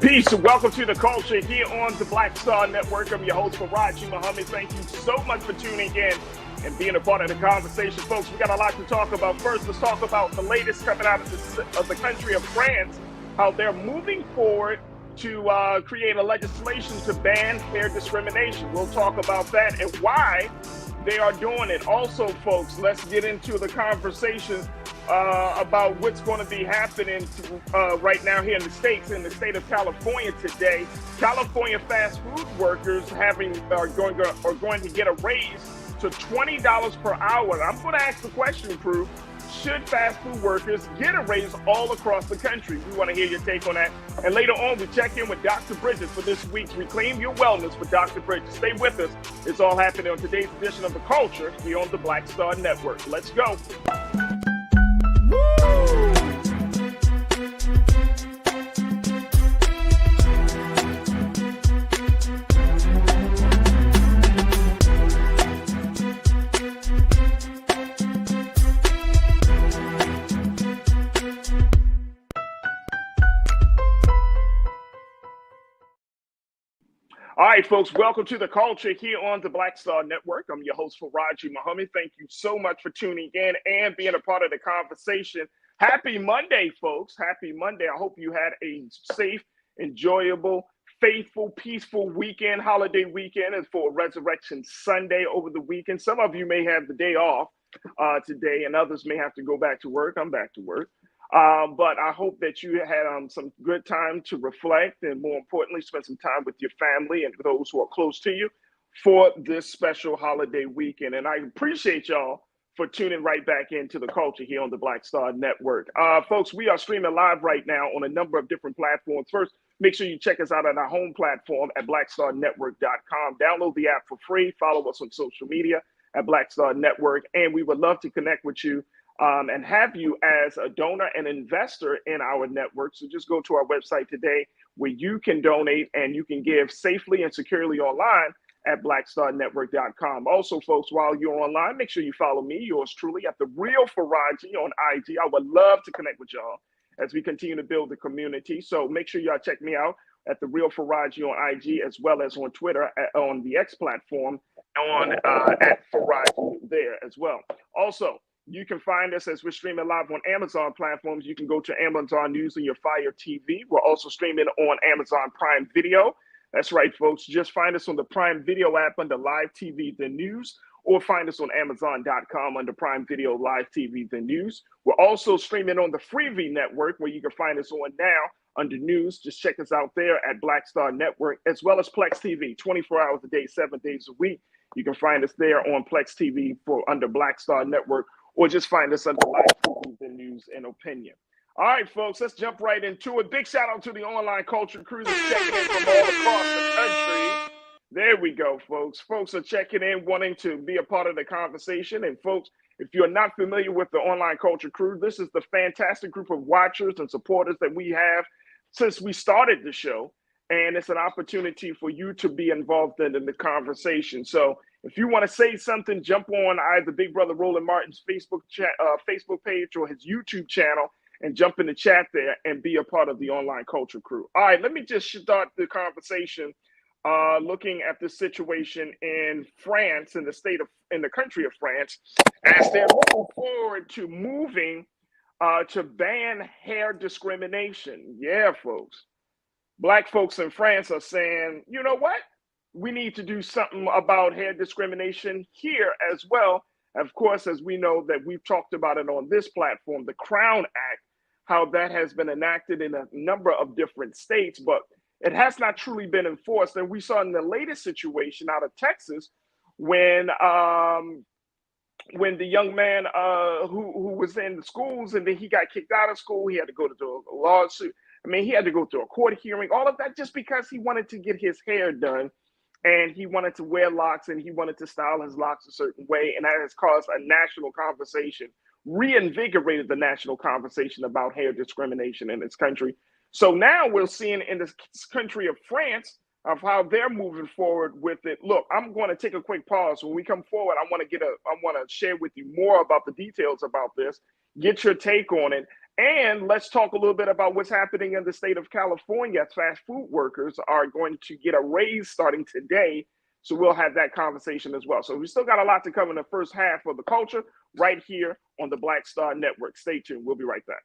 Peace and welcome to the culture here on the Black Star Network. I'm your host, Farajii Muhammad. Thank you so much for tuning in and being a part of the conversation. Folks, we got a lot to talk about. First, let's talk about the latest coming out of the country of France, how they're moving forward to create a legislation to ban hair discrimination. We'll talk about that and why they are doing it. Also, folks, let's get into the conversation about what's going to be happening right now here in the States, in the state of California today. California fast food workers are going to get a raise to $20 per hour. I'm going to ask the question, crew, should fast food workers get a raise all across the country? We want to hear your take on that. And later on, we check in with Dr. Bridges for this week's Reclaim Your Wellness with Dr. Bridges. Stay with us. It's all happening on today's edition of The Culture here on the Black Star Network. Let's go. All right, folks, welcome to the culture here on the Black Star Network. I'm your host, Farajii Muhammad. Thank you so much for tuning in and being a part of the conversation. Happy Monday, folks. Happy Monday. I hope you had a safe, enjoyable, faithful, peaceful weekend, holiday weekend, and for Resurrection Sunday over the weekend. Some of you may have the day off today, and others may have to go back to work. I'm back to work. But I hope that you had some good time to reflect and, more importantly, spend some time with your family and those who are close to you for this special holiday weekend. And I appreciate y'all for tuning right back into the culture here on the Black Star Network. Folks, we are streaming live right now on a number of different platforms. First, make sure you check us out on our home platform at blackstarnetwork.com. Download the app for free. Follow us on social media at Black Star Network. And we would love to connect with you and have you as a donor and investor in our network. So just go to our website today where you can donate and you can give safely and securely online at blackstarnetwork.com. Also, folks, while you're online, make sure you follow me, yours truly, at The Real Farajii on IG. I would love to connect with y'all as we continue to build the community. So make sure y'all check me out at The Real Farajii on IG, as well as on Twitter, on the X platform, at Farajii there as well. Also, you can find us as we're streaming live on Amazon platforms. You can go to Amazon News on your Fire TV. We're also streaming on Amazon Prime Video. That's right, folks. Just find us on the Prime Video app under Live TV, The News, or find us on Amazon.com under Prime Video, Live TV, The News. We're also streaming on the Freevee Network, where you can find us on now under News. Just check us out there at Black Star Network, as well as Plex TV, 24 hours a day, 7 days a week. You can find us there on Plex TV under Black Star Network, or just find us under Live TV, The News, and Opinion. All right, folks, let's jump right into it. Big shout out to the online culture crew that's checking in from all across the country. There we go, folks. Folks are checking in, wanting to be a part of the conversation. And folks, if you're not familiar with the online culture crew, this is the fantastic group of watchers and supporters that we have since we started the show. And it's an opportunity for you to be involved in the conversation. So if you want to say something, jump on either Big Brother Roland Martin's Facebook page or his YouTube channel and jump in the chat there and be a part of the online culture crew. All right, let me just start the conversation looking at the situation in France, in the country of France, as they're looking forward to moving to ban hair discrimination. Yeah, folks. Black folks in France are saying, you know what? We need to do something about hair discrimination here as well. Of course, as we know that we've talked about it on this platform, the Crown Act, how that has been enacted in a number of different states, but it has not truly been enforced. And we saw in the latest situation out of Texas when the young man who was in the schools and then he got kicked out of school, he had to go to a lawsuit. I mean, he had to go through a court hearing, all of that just because he wanted to get his hair done and he wanted to wear locks and he wanted to style his locks a certain way. And that has caused a national conversation, reinvigorated the national conversation about hair discrimination in this country. So now we're seeing in this country of France of how they're moving forward with it. Look, I'm going to take a quick pause. When we come forward, I want to share with you more about the details about this, get your take on it, And let's talk a little bit about what's happening in the state of California. Fast food workers are going to get a raise starting today. So we'll have that conversation as well. So we still got a lot to cover in the first half of the culture right here on the Black Star Network. Stay tuned. We'll be right back.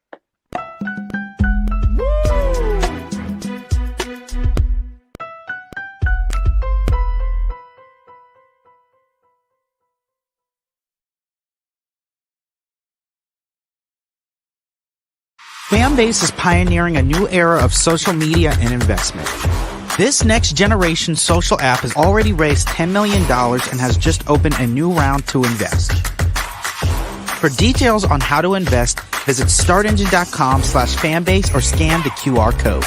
Fanbase is pioneering a new era of social media and investment. This next generation social app has already raised $10 million and has just opened a new round to invest. For details on how to invest, visit startengine.com/fanbase or scan the QR code.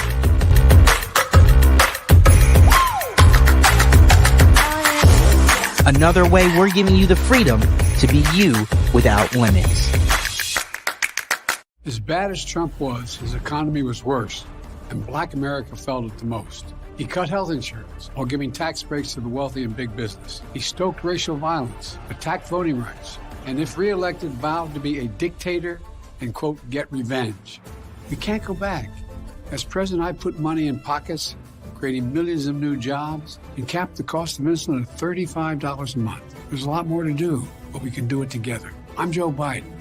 Another way we're giving you the freedom to be you without limits. As bad as Trump was, his economy was worse, and Black America felt it the most. He cut health insurance while giving tax breaks to the wealthy and big business. He stoked racial violence, attacked voting rights, and if reelected, vowed to be a dictator and, quote, get revenge. We can't go back. As president, I put money in pockets, creating millions of new jobs, and capped the cost of insulin at $35 a month. There's a lot more to do, but we can do it together. I'm Joe Biden,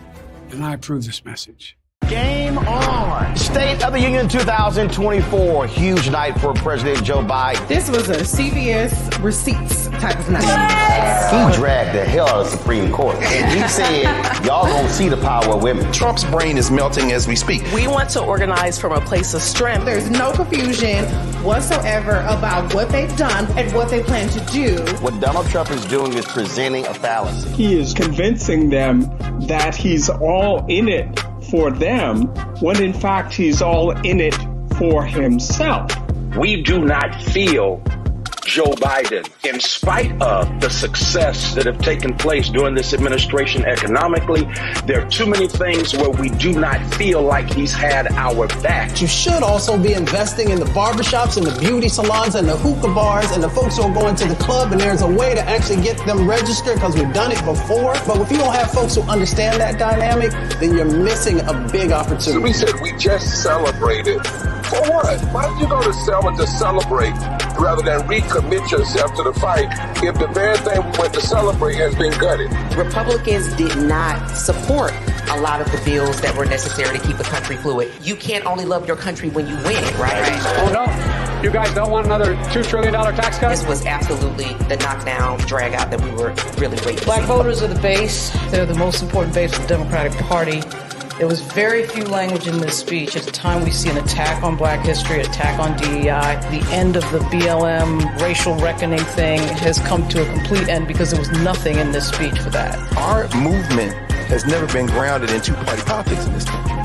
and I approve this message. Game on. State of the Union 2024. Huge night for President Joe Biden. This was a CVS receipts type of night. He dragged the hell out of the Supreme Court. And he said, y'all gonna see the power of women. Trump's brain is melting as we speak. We want to organize from a place of strength. There's no confusion whatsoever about what they've done and what they plan to do. What Donald Trump is doing is presenting a fallacy. He is convincing them that he's all in it for them, when in fact he's all in it for himself. We do not feel Joe Biden, in spite of the success that have taken place during this administration economically. There are too many things where we do not feel like he's had our back. You should also be investing in the barbershops and the beauty salons and the hookah bars and the folks who are going to the club, and there's a way to actually get them registered because we've done it before. But if you don't have folks who understand that dynamic, then you're missing a big opportunity. So we said we just celebrated. For what? Why don't you go to Selma to celebrate rather than recommit yourself to the fight if the very thing we went to celebrate has been gutted? Republicans did not support a lot of the bills that were necessary to keep the country fluid. You can't only love your country when you win, right? Oh, no. You guys don't want another $2 trillion tax cut? This was absolutely the knockdown, drag out that we were really waiting to Black see. voters are the base. They're the most important base of the Democratic Party. There was very few language in this speech. At the time, we see an attack on Black history, attack on DEI. The end of the BLM racial reckoning thing has come to a complete end because there was nothing in this speech for that. Our movement has never been grounded in two-party politics in this country.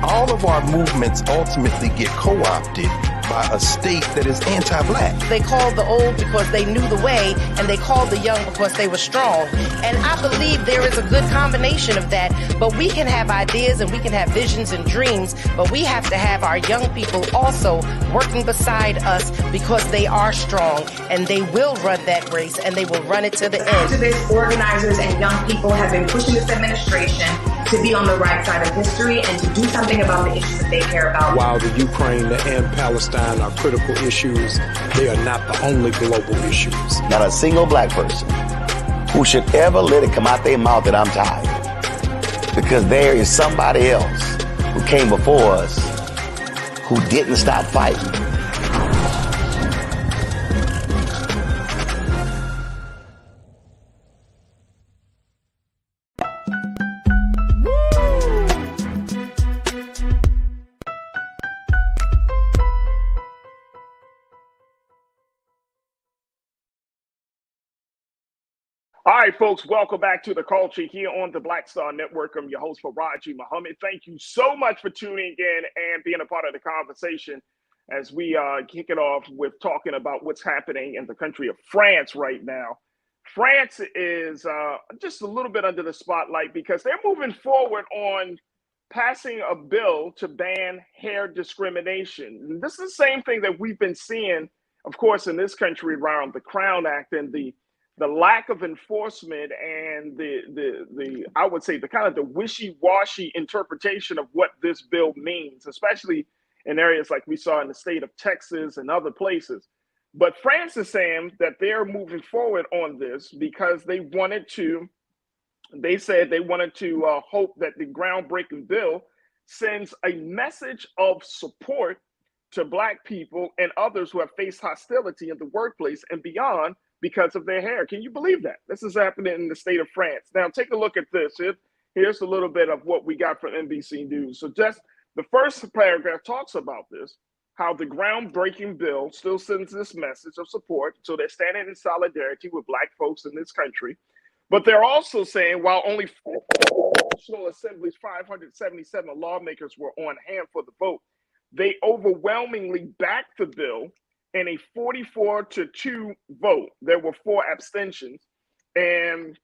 All of our movements ultimately get co-opted by a state that is anti-Black. They called the old because they knew the way, and they called the young because they were strong. And I believe there is a good combination of that. But we can have ideas and we can have visions and dreams, but we have to have our young people also working beside us because they are strong and they will run that race and they will run it to the end. Activists, organizers, and young people have been pushing this administration to be on the right side of history and to do something about the issues that they care about. While the Ukraine and Palestine are critical issues, they are not the only global issues. Not a single Black person who should ever let it come out their mouth that I'm tired. Because there is somebody else who came before us who didn't stop fighting. All right, folks, welcome back to the culture here on the Black Star Network. I'm your host, Farajii Muhammad. Thank you so much for tuning in and being a part of the conversation as we kick it off with talking about what's happening in the country of France right now. France is just a little bit under the spotlight because they're moving forward on passing a bill to ban hair discrimination. And this is the same thing that we've been seeing, of course, in this country around the Crown Act and the the lack of enforcement and the I would say the kind of the wishy-washy interpretation of what this bill means, especially in areas like we saw in the state of Texas and other places. But France is saying that they're moving forward on this because they said they wanted to hope that the groundbreaking bill sends a message of support to Black people and others who have faced hostility in the workplace and beyond because of their hair. Can you believe that? This is happening in the state of France. Now, take a look at this. Here's a little bit of what we got from NBC News. So just the first paragraph talks about this, how the groundbreaking bill still sends this message of support. So they're standing in solidarity with Black folks in this country. But they're also saying while only National Assembly's 577 lawmakers were on hand for the vote, they overwhelmingly backed the bill in a 44-2 vote. There were 4 abstentions. And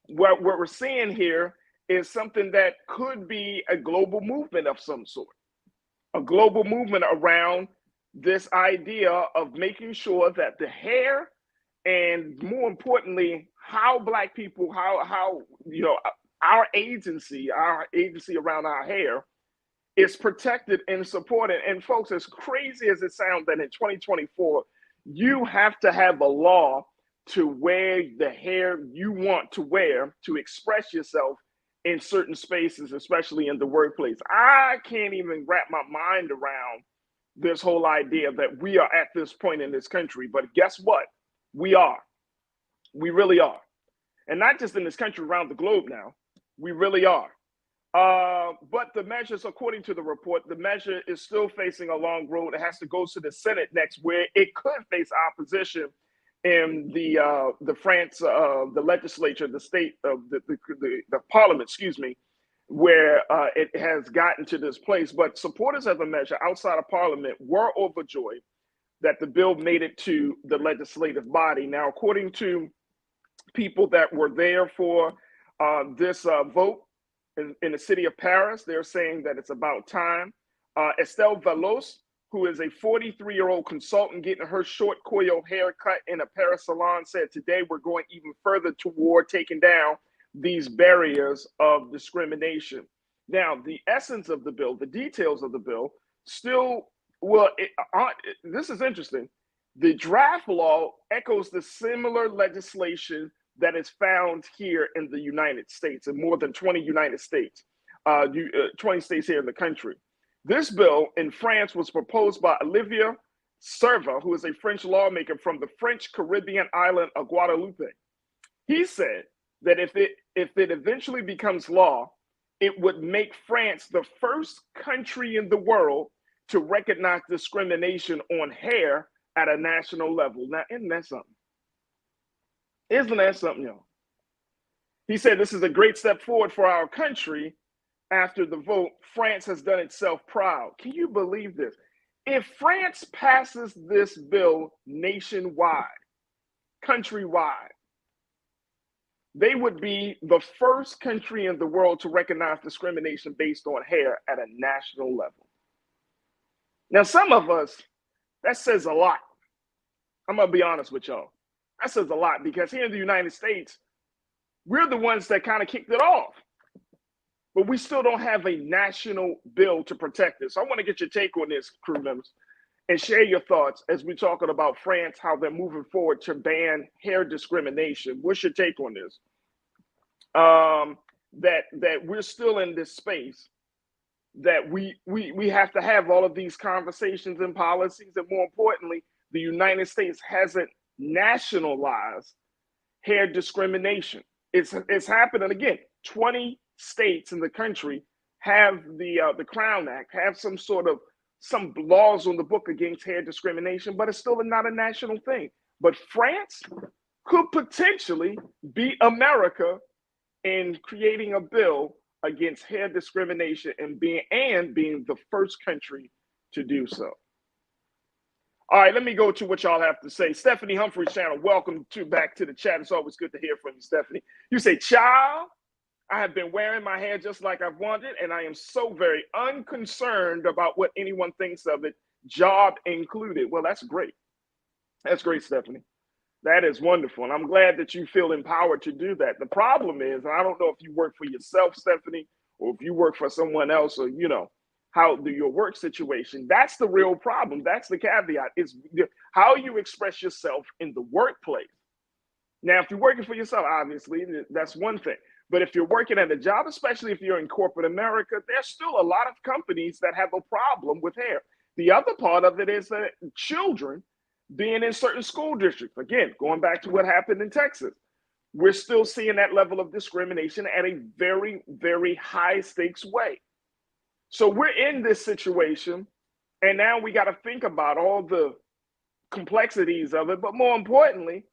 what we're seeing here is something that could be a global movement of some sort, a global movement around this idea of making sure that the hair and more importantly, how Black people, how our agency around our hair is protected and supported. And folks, as crazy as it sounds that in 2024, you have to have a law to wear the hair you want to wear to express yourself in certain spaces, especially in the workplace. I can't even wrap my mind around this whole idea that we are at this point in this country. But guess what? We are. We really are. And not just in this country, around the globe now. We really are. But the measures, according to the report, the measure is still facing a long road. It has to go to the Senate next, where it could face opposition in the France, the legislature, the state of the parliament, where it has gotten to this place. But supporters of the measure outside of parliament were overjoyed that the bill made it to the legislative body. Now, according to people that were there for this vote in the city of Paris, they're saying that it's about time. Estelle Velos, who is a 43-year-old consultant getting her short coil haircut in a Paris salon, said today we're going even further toward taking down these barriers of discrimination. Now, the essence of the bill, the details of the bill, still, this is interesting. The draft law echoes the similar legislation that is found here in the United States, in more than 20 United States, 20 states here in the country. This bill in France was proposed by Olivier Serva, who is a French lawmaker from the French Caribbean island of Guadeloupe. He said that if it eventually becomes law, it would make France the first country in the world to recognize discrimination on hair at a national level. Now, isn't that something? Isn't that something, y'all? He said this is a great step forward for our country. After the vote, France has done itself proud. Can you believe this? If France passes this bill nationwide, countrywide, they would be the first country in the world to recognize discrimination based on hair at a national level. Now, some of us, that says a lot. I'm going to be honest with y'all. That says a lot because here in the United States, we're the ones that kind of kicked it off. But we still don't have a national bill to protect this. So I want to get your take on this, crew members, and share your thoughts as we're talking about France, how they're moving forward to ban hair discrimination. What's your take on this? That we're still in this space, that we have to have all of these conversations and policies, and more importantly, the United States hasn't nationalized hair discrimination. It's happening again. 20 states in the country have the Crown Act, have some laws on the book against hair discrimination, but it's still not a national thing. But France could potentially be America in creating a bill against hair discrimination and being the first country to do so. All right, let me go to what y'all have to say. Stephanie Humphrey's channel, welcome back to the chat. It's always good to hear from you, Stephanie. You say, child, I have been wearing my hair just like I've wanted, and I am so very unconcerned about what anyone thinks of it, job included. Well, that's great. That's great, Stephanie. That is wonderful. And I'm glad that you feel empowered to do that. The problem is, I don't know if you work for yourself, Stephanie, or if you work for someone else, or, how your work situation. That's the real problem. That's the caveat, is how you express yourself in the workplace. Now, if you're working for yourself, obviously, that's one thing. But if you're working at a job, especially if you're in corporate America, there's still a lot of companies that have a problem with hair. The other part of it is that children being in certain school districts, again, going back to what happened in Texas, we're still seeing that level of discrimination at a very, very high stakes way. So we're in this situation, and now we got to think about all the complexities of it. But more importantly,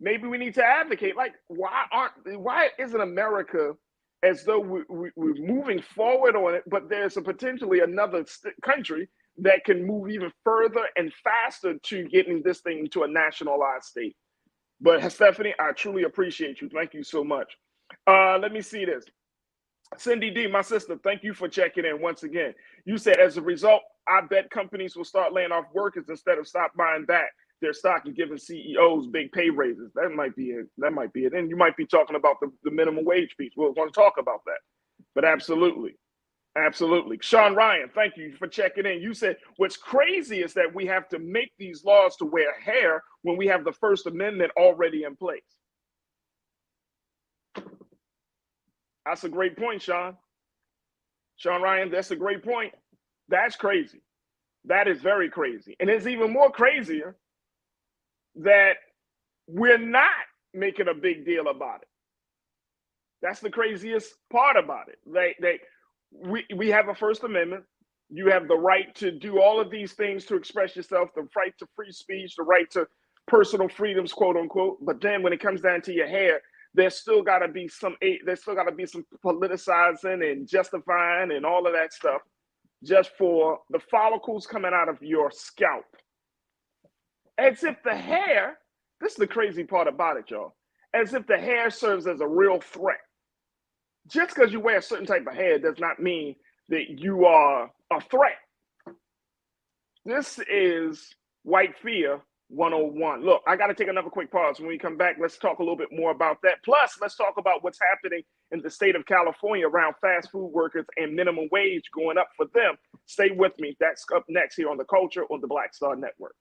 maybe we need to advocate, like, why isn't America, as though we're moving forward on it, but there's potentially another country that can move even further and faster to getting this thing into a nationalized state. But Stephanie, I truly appreciate you. Thank you so much. Let me see this. Cindy D, my sister, thank you for checking in once again. You said, as a result, I bet companies will start laying off workers instead of stop buying back their stock and giving CEOs big pay raises. That might be it. And you might be talking about the minimum wage piece. We're going to talk about that. But absolutely. Absolutely. Sean Ryan, thank you for checking in. You said, what's crazy is that we have to make these laws to wear hair when we have the First Amendment already in place. That's a great point, Sean. Sean Ryan, that's a great point. That's crazy. That is very crazy. And it's even more crazier that we're not making a big deal about it. That's the craziest part about it. We have a First Amendment. You have the right to do all of these things to express yourself, the right to free speech, the right to personal freedoms, quote unquote. But then when it comes down to your hair, there's still got to be some politicizing and justifying and all of that stuff just for the follicles coming out of your scalp. As if the hair, this is the crazy part about it, y'all, as if the hair serves as a real threat. Just because you wear a certain type of hair does not mean that you are a threat. This is white fear 101. Look, I got to take another quick pause. When we come back, let's talk a little bit more about that. Plus, let's talk about what's happening in the state of California around fast food workers and minimum wage going up for them. Stay with me. That's up next here on The Culture on the Black Star Network.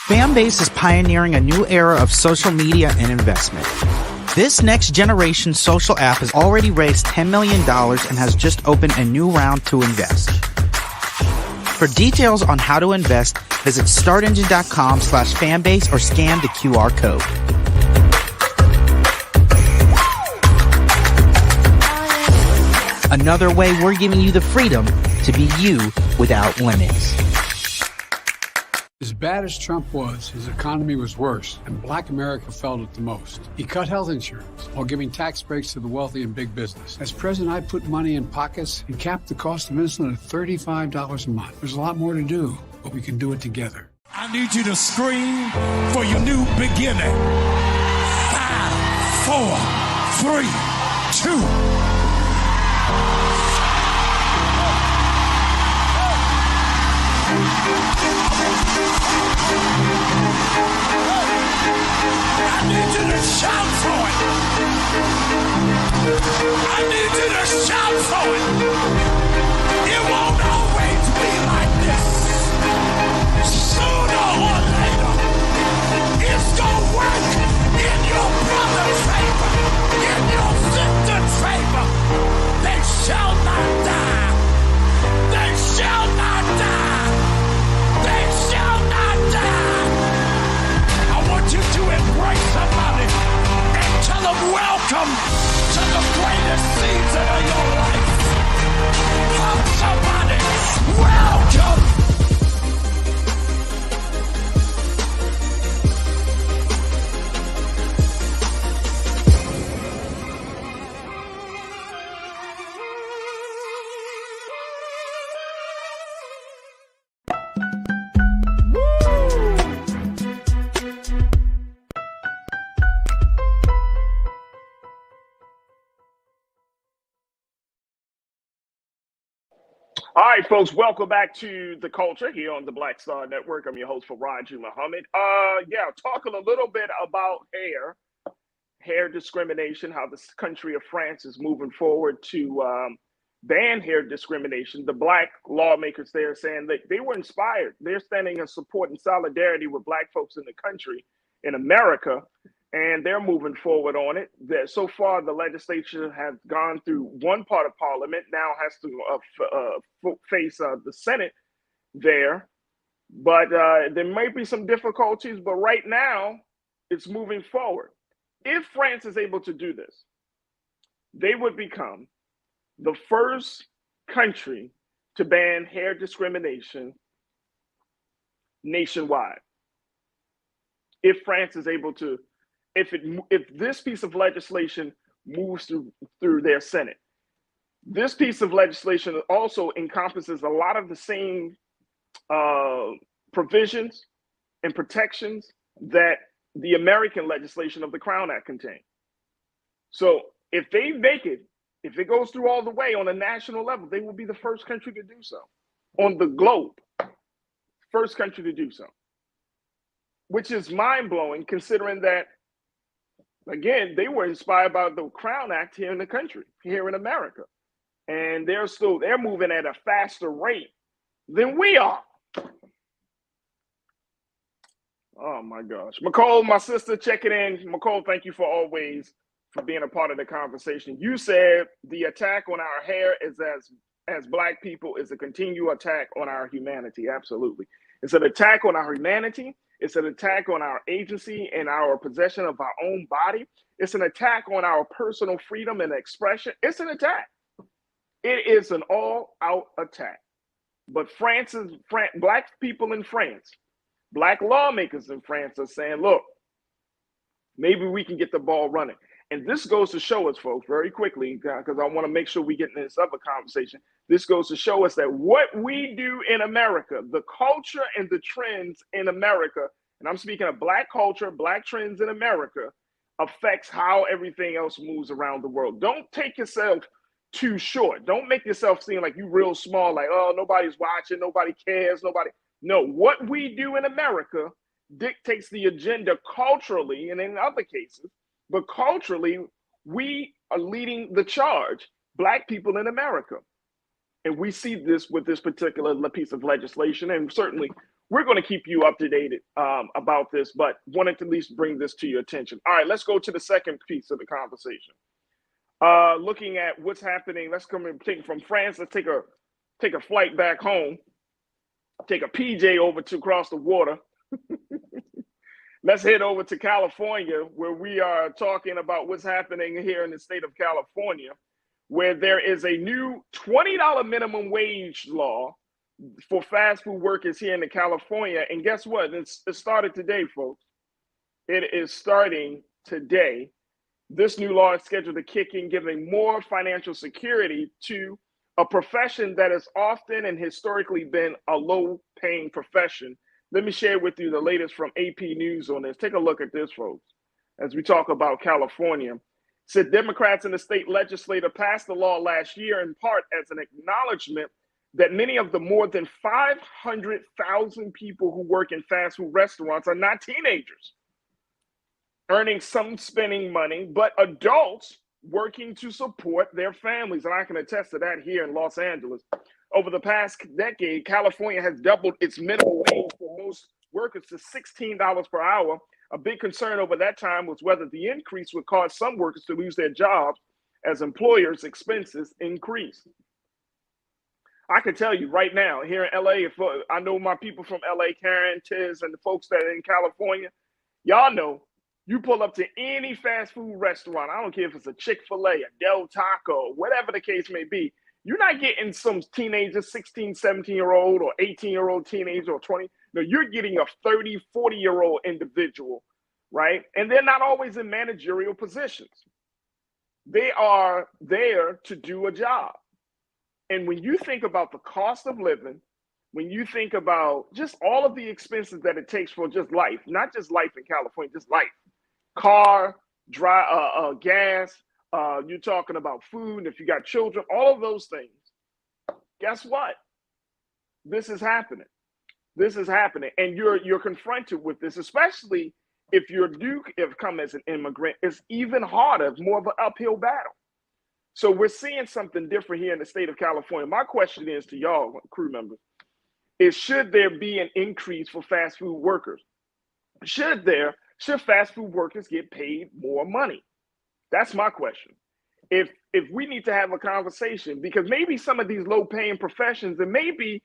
Fanbase is pioneering a new era of social media and investment. This next generation social app has already raised $10 million and has just opened a new round to invest. For details on how to invest, visit startengine.com/fanbase or scan the QR code. Another way we're giving you the freedom to be you without limits. As bad as Trump was, his economy was worse, and Black America felt it the most. He cut health insurance while giving tax breaks to the wealthy and big business. As president, I put money in pockets and capped the cost of insulin at $35 a month. There's a lot more to do, but we can do it together. I need you to scream for your new beginning. 5, 4, 3, 2. I need you to shout for it. I need you to shout for it. It won't always be like this. Sooner or later, it's gonna work in your brother's favor, in your sister's favor. They shall not die. They shall not die. They shall not die. I want you to embrace somebody and tell them welcome to the greatest season of your life. Hug somebody, welcome. All right, folks, welcome back to The Culture here on the Black Star Network. I'm your host, Farajii Muhammad. Talking a little bit about hair discrimination, how this country of France is moving forward to ban hair discrimination. The black lawmakers there saying that they were inspired. They're standing in support and solidarity with black folks in the country, in America, and they're moving forward on it. So far, the legislature has gone through one part of parliament, now has to face the Senate there. But there might be some difficulties, but right now, it's moving forward. If France is able to do this, they would become the first country to ban hair discrimination nationwide. If France is able to, if this piece of legislation moves through their Senate, this piece of legislation also encompasses a lot of the same provisions and protections that the American legislation of the Crown Act contains. So if they make it, if it goes through all the way on a national level, they will be the first country to do so on the globe. First country to do so, which is mind-blowing considering that, again, they were inspired by the Crown Act here in the country, here in America. And they're moving at a faster rate than we are. Oh my gosh. Nicole, my sister, checking in. Nicole, thank you for being a part of the conversation. You said the attack on our hair is as black people is a continual attack on our humanity. Absolutely. It's an attack on our humanity. It's an attack on our agency and our possession of our own body. It's an attack on our personal freedom and expression. It's an attack. It is an all-out attack. But black people in France, black lawmakers in France are saying, look, maybe we can get the ball running. And this goes to show us, folks, very quickly, because I want to make sure we get into this other conversation. This goes to show us that what we do in America, the culture and the trends in America, and I'm speaking of black culture, black trends in America, affects how everything else moves around the world. Don't take yourself too short. Don't make yourself seem like you're real small, like, oh, nobody's watching, nobody cares, nobody. No, what we do in America dictates the agenda culturally and in other cases. But culturally, we are leading the charge, black people in America. And we see this with this particular piece of legislation. And certainly, we're going to keep you up to date about this, but wanted to at least bring this to your attention. All right, let's go to the second piece of the conversation. Looking at what's happening, let's come and take from France. Let's take a flight back home. Take a PJ over to across the water. Let's head over to California, where we are talking about what's happening here in the state of California, where there is a new $20 minimum wage law for fast food workers here in California. And guess what? It started today, folks. It is starting today. This new law is scheduled to kick in, giving more financial security to a profession that has often and historically been a low-paying profession. Let me share with you the latest from AP News on this. Take a look at this, folks, as we talk about California. It said Democrats in the state legislature passed the law last year in part as an acknowledgement that many of the more than 500,000 people who work in fast food restaurants are not teenagers, earning some spending money, but adults working to support their families. And I can attest to that here in Los Angeles. Over the past decade, California has doubled its minimum wage for most workers to $16 per hour. A big concern over that time was whether the increase would cause some workers to lose their jobs as employers' expenses increase. I can tell you right now, here in LA, if I know my people from LA, Karen, Tiz, and the folks that are in California, y'all know, you pull up to any fast food restaurant, I don't care if it's a Chick-fil-A, a Del Taco, whatever the case may be, you're not getting some teenager, 16, 17-year-old or 18-year-old teenager or 20. No, you're getting a 30, 40-year-old individual, right? And they're not always in managerial positions. They are there to do a job. And when you think about the cost of living, when you think about just all of the expenses that it takes for just life, not just life in California, just life, car, gas, you're talking about food, if you got children, all of those things. guess what? This is happening. This is happening. And you're confronted with this, especially if you have come as an immigrant. It's even harder. It's more of an uphill battle. So we're seeing something different here in the state of California. My question is to y'all, crew members, is should there be an increase for fast food workers? Should fast food workers get paid more money? That's my question. If we need to have a conversation, because maybe some of these low-paying professions, and maybe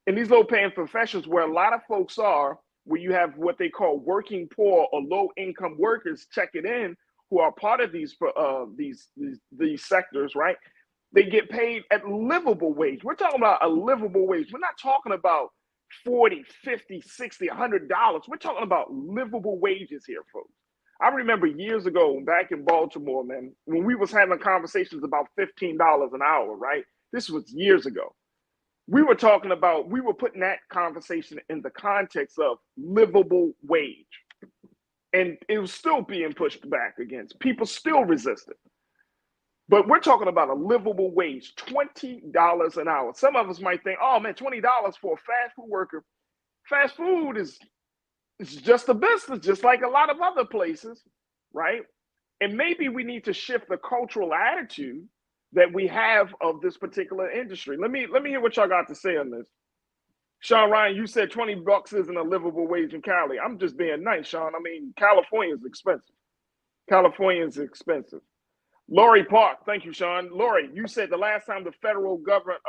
in these low-paying professions where a lot of folks are, where you have what they call working poor or low-income workers checking in, who are part of these sectors, right? They get paid at livable wage. We're talking about a livable wage. We're not talking about $40, $50, $60, $100. We're talking about livable wages here, folks. I remember years ago back in Baltimore, man, when we was having conversations about $15 an hour, right? This was years ago. We were putting that conversation in the context of livable wage. And it was still being pushed back against. People still resisted. But we're talking about a livable wage, $20 an hour. Some of us might think, oh man, $20 for a fast food worker. Fast food is just a business, just like a lot of other places, right? And maybe we need to shift the cultural attitude that we have of this particular industry. Let me hear what y'all got to say on this. Sean Ryan, you said $20 isn't a livable wage in Cali. I'm just being nice, Sean. I mean, California is expensive. California is expensive. Lori Park, thank you, Sean. Lori, you said the last time the federal government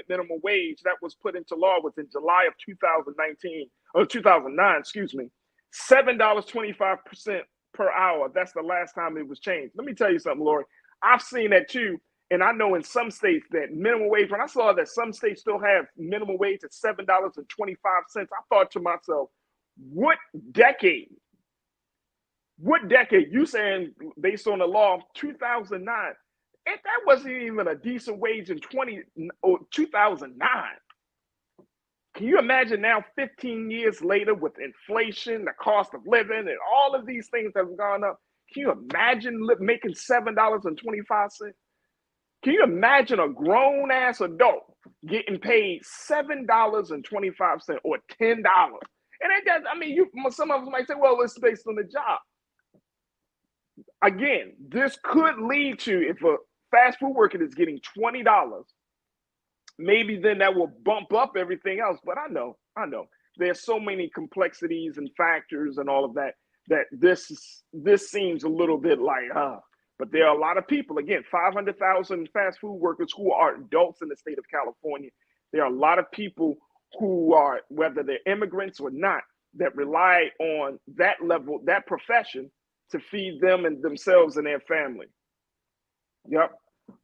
minimum wage that was put into law was in July of 2009, excuse me. $7.25 per hour. That's the last time it was changed. Let me tell you something, Lori. I've seen that too. And I know in some states that minimum wage, when I saw that some states still have minimum wage at $7.25, I thought to myself, what decade? What decade? You saying based on the law of 2009, and that wasn't even a decent wage in 2009. Can you imagine now 15 years later with inflation, the cost of living, and all of these things that have gone up? Can you imagine making $7.25? Can you imagine a grown-ass adult getting paid $7.25 or $10? And it does, I mean, some of us might say, well, it's based on the job. Again, this could lead to, if a fast food worker is getting $20, maybe then that will bump up everything else. But I know, there's so many complexities and factors and all of that, that this seems a little bit like, but there are a lot of people, again, 500,000 fast food workers who are adults in the state of California. There are a lot of people who are, whether they're immigrants or not, that rely on that level, that profession, to feed them and themselves and their family. Yep.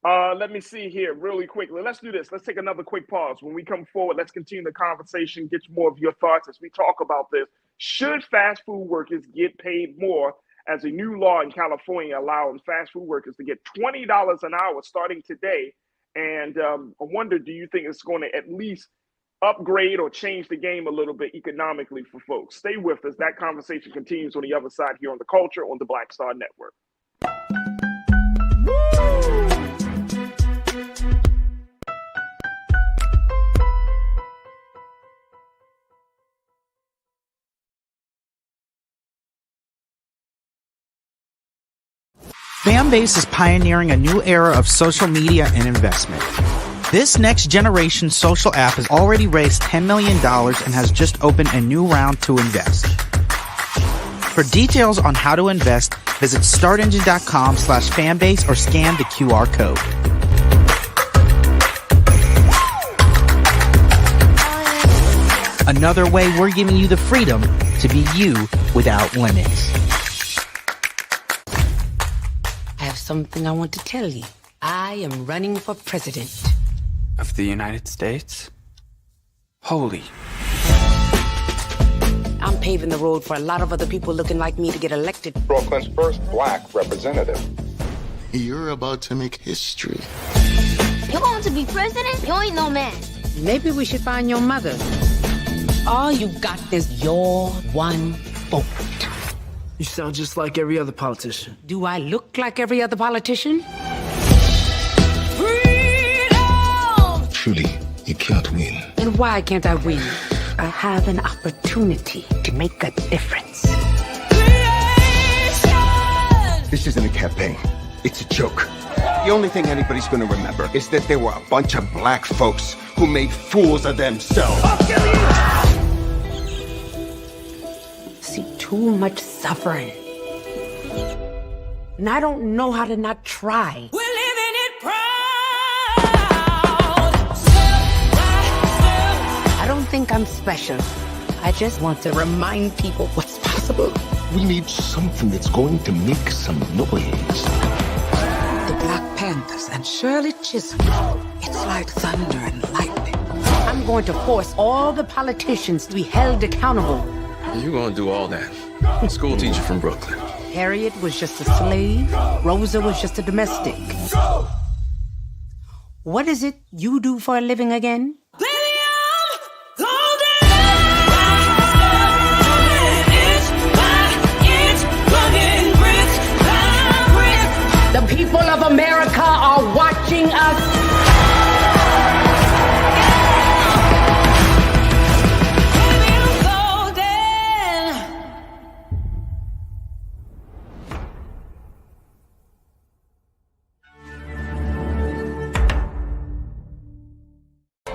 Let me see here really quickly. Let's do this. Let's take another quick pause. When we come forward, let's continue the conversation, get more of your thoughts as we talk about this. Should fast food workers get paid more, as a new law in California allowing fast food workers to get $20 an hour starting today? And I wonder, do you think it's going to at least upgrade or change the game a little bit economically for folks? Stay with us. That conversation continues on the other side here on The Culture on the Black Star Network. Fanbase is pioneering a new era of social media and investment. This next generation social app has already raised $10 million and has just opened a new round to invest. For details on how to invest, visit startengine.com/fanbase or scan the QR code. Another way we're giving you the freedom to be you without limits. I have something I want to tell you. I am running for president. Of the United States? Holy. I'm paving the road for a lot of other people looking like me to get elected. Brooklyn's first black representative. You're about to make history. You want to be president? You ain't no man. Maybe we should find your mother. All you got is your one vote. You sound just like every other politician. Do I look like every other politician? Truly, You can't win. And why can't I win? I have an opportunity to make a difference. This isn't a campaign. It's a joke. The only thing anybody's gonna remember is that there were a bunch of black folks who made fools of themselves. I'll kill you! See too much suffering. And I don't know how to not try. We're living it proud. I don't think I'm special. I just want to remind people what's possible. We need something that's going to make some noise. The Black Panthers and Shirley Chisholm. It's like thunder and lightning. I'm going to force all the politicians to be held accountable. You're gonna do all that. School teacher from Brooklyn. Harriet was just a slave. Rosa was just a domestic. What is it you do for a living again? The people of America are watching us.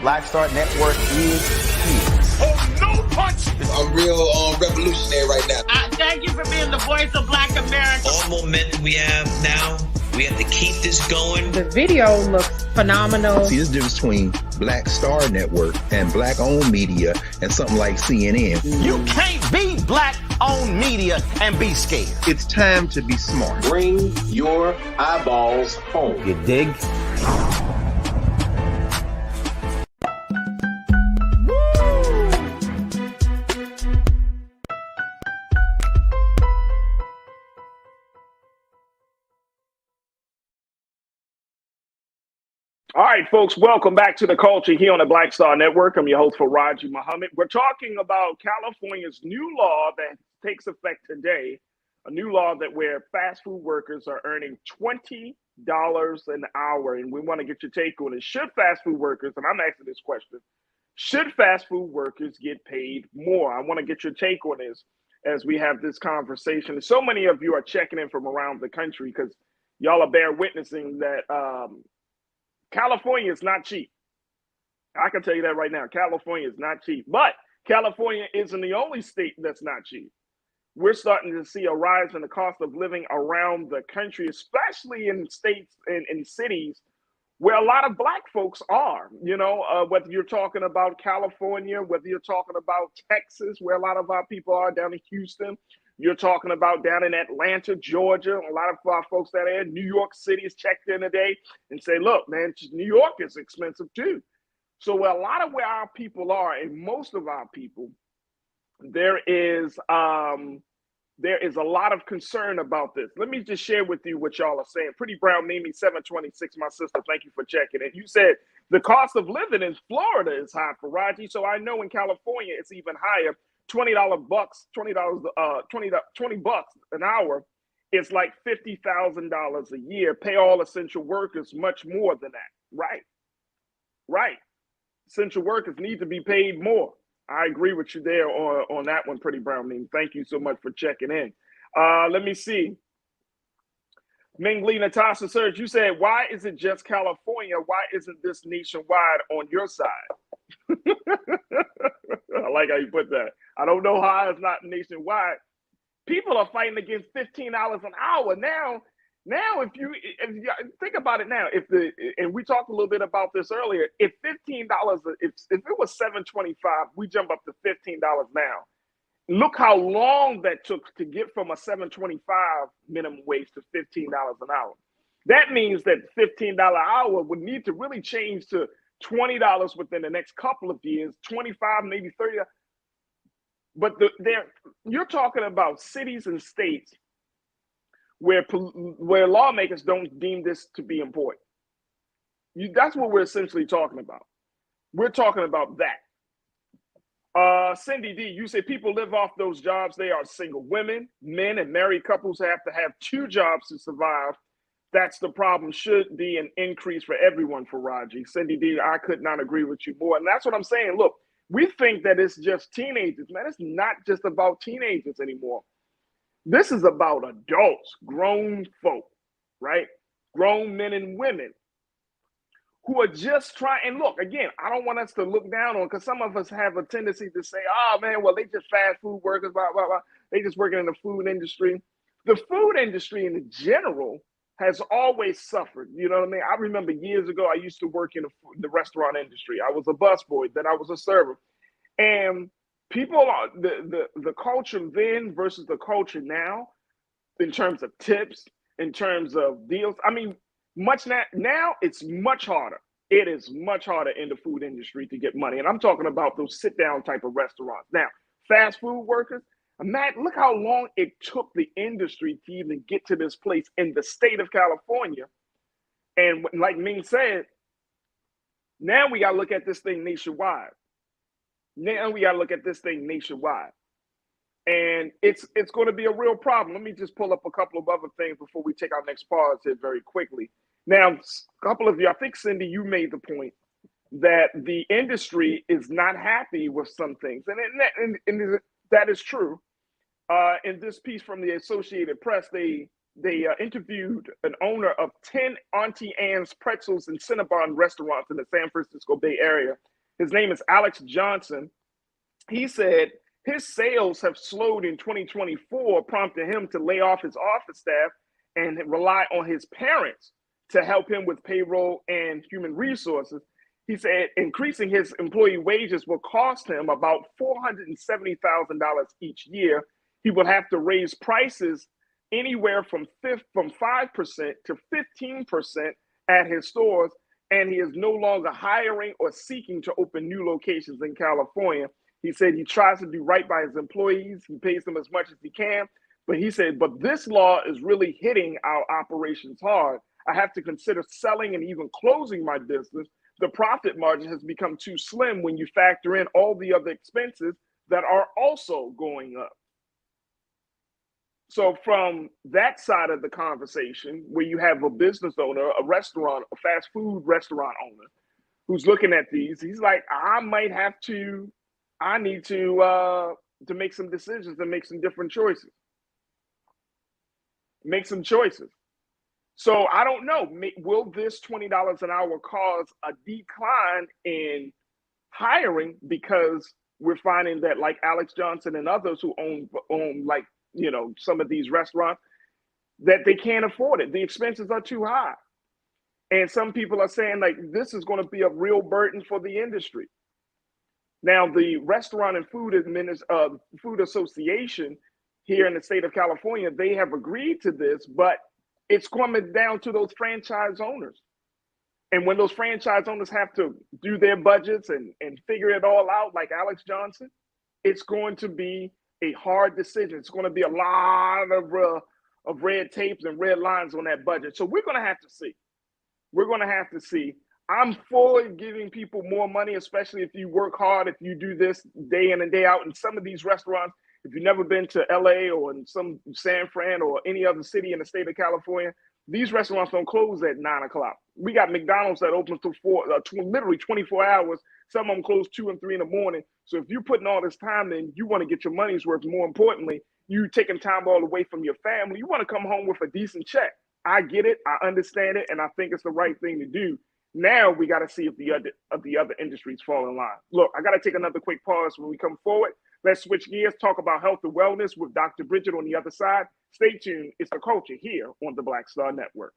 Black Star Network is here. Oh, no punch! I'm real revolutionary right now. Thank you for being the voice of Black America. All momentum we have now, we have to keep this going. The video looks phenomenal. See, there's a difference between Black Star Network and black-owned media and something like CNN. You can't be black-owned media and be scared. It's time to be smart. Bring your eyeballs home. You dig? All right, folks, welcome back to The Culture here on the Black Star Network. I'm your host, Farajii Muhammad. We're talking about California's new law that takes effect today, a new law that where fast food workers are earning $20 an hour. And we want to get your take on it. Should fast food workers, and I'm asking this question, should fast food workers get paid more? I want to get your take on this as we have this conversation. So many of you are checking in from around the country because y'all are bear witnessing that California is not cheap. I can tell you that right now. California is not cheap. But California isn't the only state that's not cheap. We're starting to see a rise in the cost of living around the country, especially in states and in cities where a lot of Black folks are. You know, whether you're talking about California, whether you're talking about Texas, where a lot of our people are, down in Houston. You're talking about down in Atlanta, Georgia. A lot of our folks that are in New York City has checked in today and say, look, man, New York is expensive too. So a lot of where our people are, and most of our people, there is a lot of concern about this. Let me just share with you what y'all are saying. Pretty Brown Mimi 726, my sister, thank you for checking in. You said the cost of living in Florida is high, Farajii. So I know in California it's even higher. $20 an hour is like $50,000 a year. Pay all essential workers much more than that. Right. Essential workers need to be paid more. I agree with you there on that one, Pretty Brown Meme. Thank you so much for checking in. Let me see. Ming Lee, Natasha Serge, you said, why is it just California? Why isn't this nationwide on your side? I like how you put that. I don't know how it's not nationwide. People are fighting against $15 an hour now. If you think about it now, and we talked a little bit about this earlier, if $15, if it was $7.25, we jump up to $15 now. Look how long that took to get from a $7.25 minimum wage to $15 an hour. That means that $15 an hour would need to really change to $20 within the next couple of years, 25, maybe 30. But you're talking about cities and states where lawmakers don't deem this to be important. That's what we're essentially talking about. We're talking about that. Cindy D, you say people live off those jobs. They are single women, men, and married couples have to have two jobs to survive That's the problem. Should be an increase for everyone, Farajii. Cindy D, I could not agree with you more. And that's what I'm saying. Look, we think that it's just teenagers. Man, it's not just about teenagers anymore. This is about adults, grown folk, right? Grown men and women who are just trying. And look, again, I don't want us to look down on, because some of us have a tendency to say, oh man, well, they just fast food workers, blah, blah, blah. They just working in the food industry. The food industry in general has always suffered. You know what I mean? I remember years ago, I used to work in the restaurant industry. I was a busboy, then I was a server. And people are, the culture then versus the culture now, in terms of tips, in terms of deals. I mean, now it's much harder. It is much harder in the food industry to get money. And I'm talking about those sit-down type of restaurants. Now, fast food workers, Matt, look how long it took the industry to even get to this place in the state of California. And like Ming said, now we got to look at this thing nationwide. And it's going to be a real problem. Let me just pull up a couple of other things before we take our next pause here very quickly. Now, a couple of you, I think, Cindy, you made the point that the industry is not happy with some things. And that is true. In this piece from the Associated Press, they interviewed an owner of 10 Auntie Anne's Pretzels and Cinnabon restaurants in the San Francisco Bay Area. His name is Alex Johnson. He said his sales have slowed in 2024, prompting him to lay off his office staff and rely on his parents to help him with payroll and human resources. He said increasing his employee wages will cost him about $470,000 each year. He will have to raise prices anywhere from 5% to 15% at his stores, and he is no longer hiring or seeking to open new locations in California. He said he tries to do right by his employees. He pays them as much as he can. But he said, but this law is really hitting our operations hard. I have to consider selling and even closing my business. The profit margin has become too slim when you factor in all the other expenses that are also going up. So from that side of the conversation, where you have a business owner, a restaurant, a fast food restaurant owner, who's looking at these, he's like, I need to make some decisions and make some different choices. Make some choices. So I don't know, will this $20 an hour cause a decline in hiring, because we're finding that, like Alex Johnson and others who own like, you know, some of these restaurants, that they can't afford it. The expenses are too high. And some people are saying, like, this is going to be a real burden for the industry. Now, the Restaurant and Food Association here in the state of California, they have agreed to this, but it's coming down to those franchise owners. And when those franchise owners have to do their budgets and figure it all out, like Alex Johnson, it's going to be a hard decision. It's going to be a lot of red tapes and red lines on that budget. So we're going to have to see. We're going to have to see. I'm for giving people more money, especially if you work hard, if you do this day in and day out. In some of these restaurants, if you've never been to LA or in some San Fran or any other city in the state of California, these restaurants don't close at 9 o'clock. We got McDonald's that opens till literally 24 hours. Some of them close 2 and 3 in the morning. So if you're putting all this time in, you want to get your money's worth. More importantly, you taking time all away from your family. You want to come home with a decent check. I get it. I understand it. And I think it's the right thing to do. Now we got to see if the other industries fall in line. Look, I got to take another quick pause when we come forward. Let's switch gears, talk about health and wellness with Dr. Bridget on the other side. Stay tuned. It's The Culture here on the Black Star Network.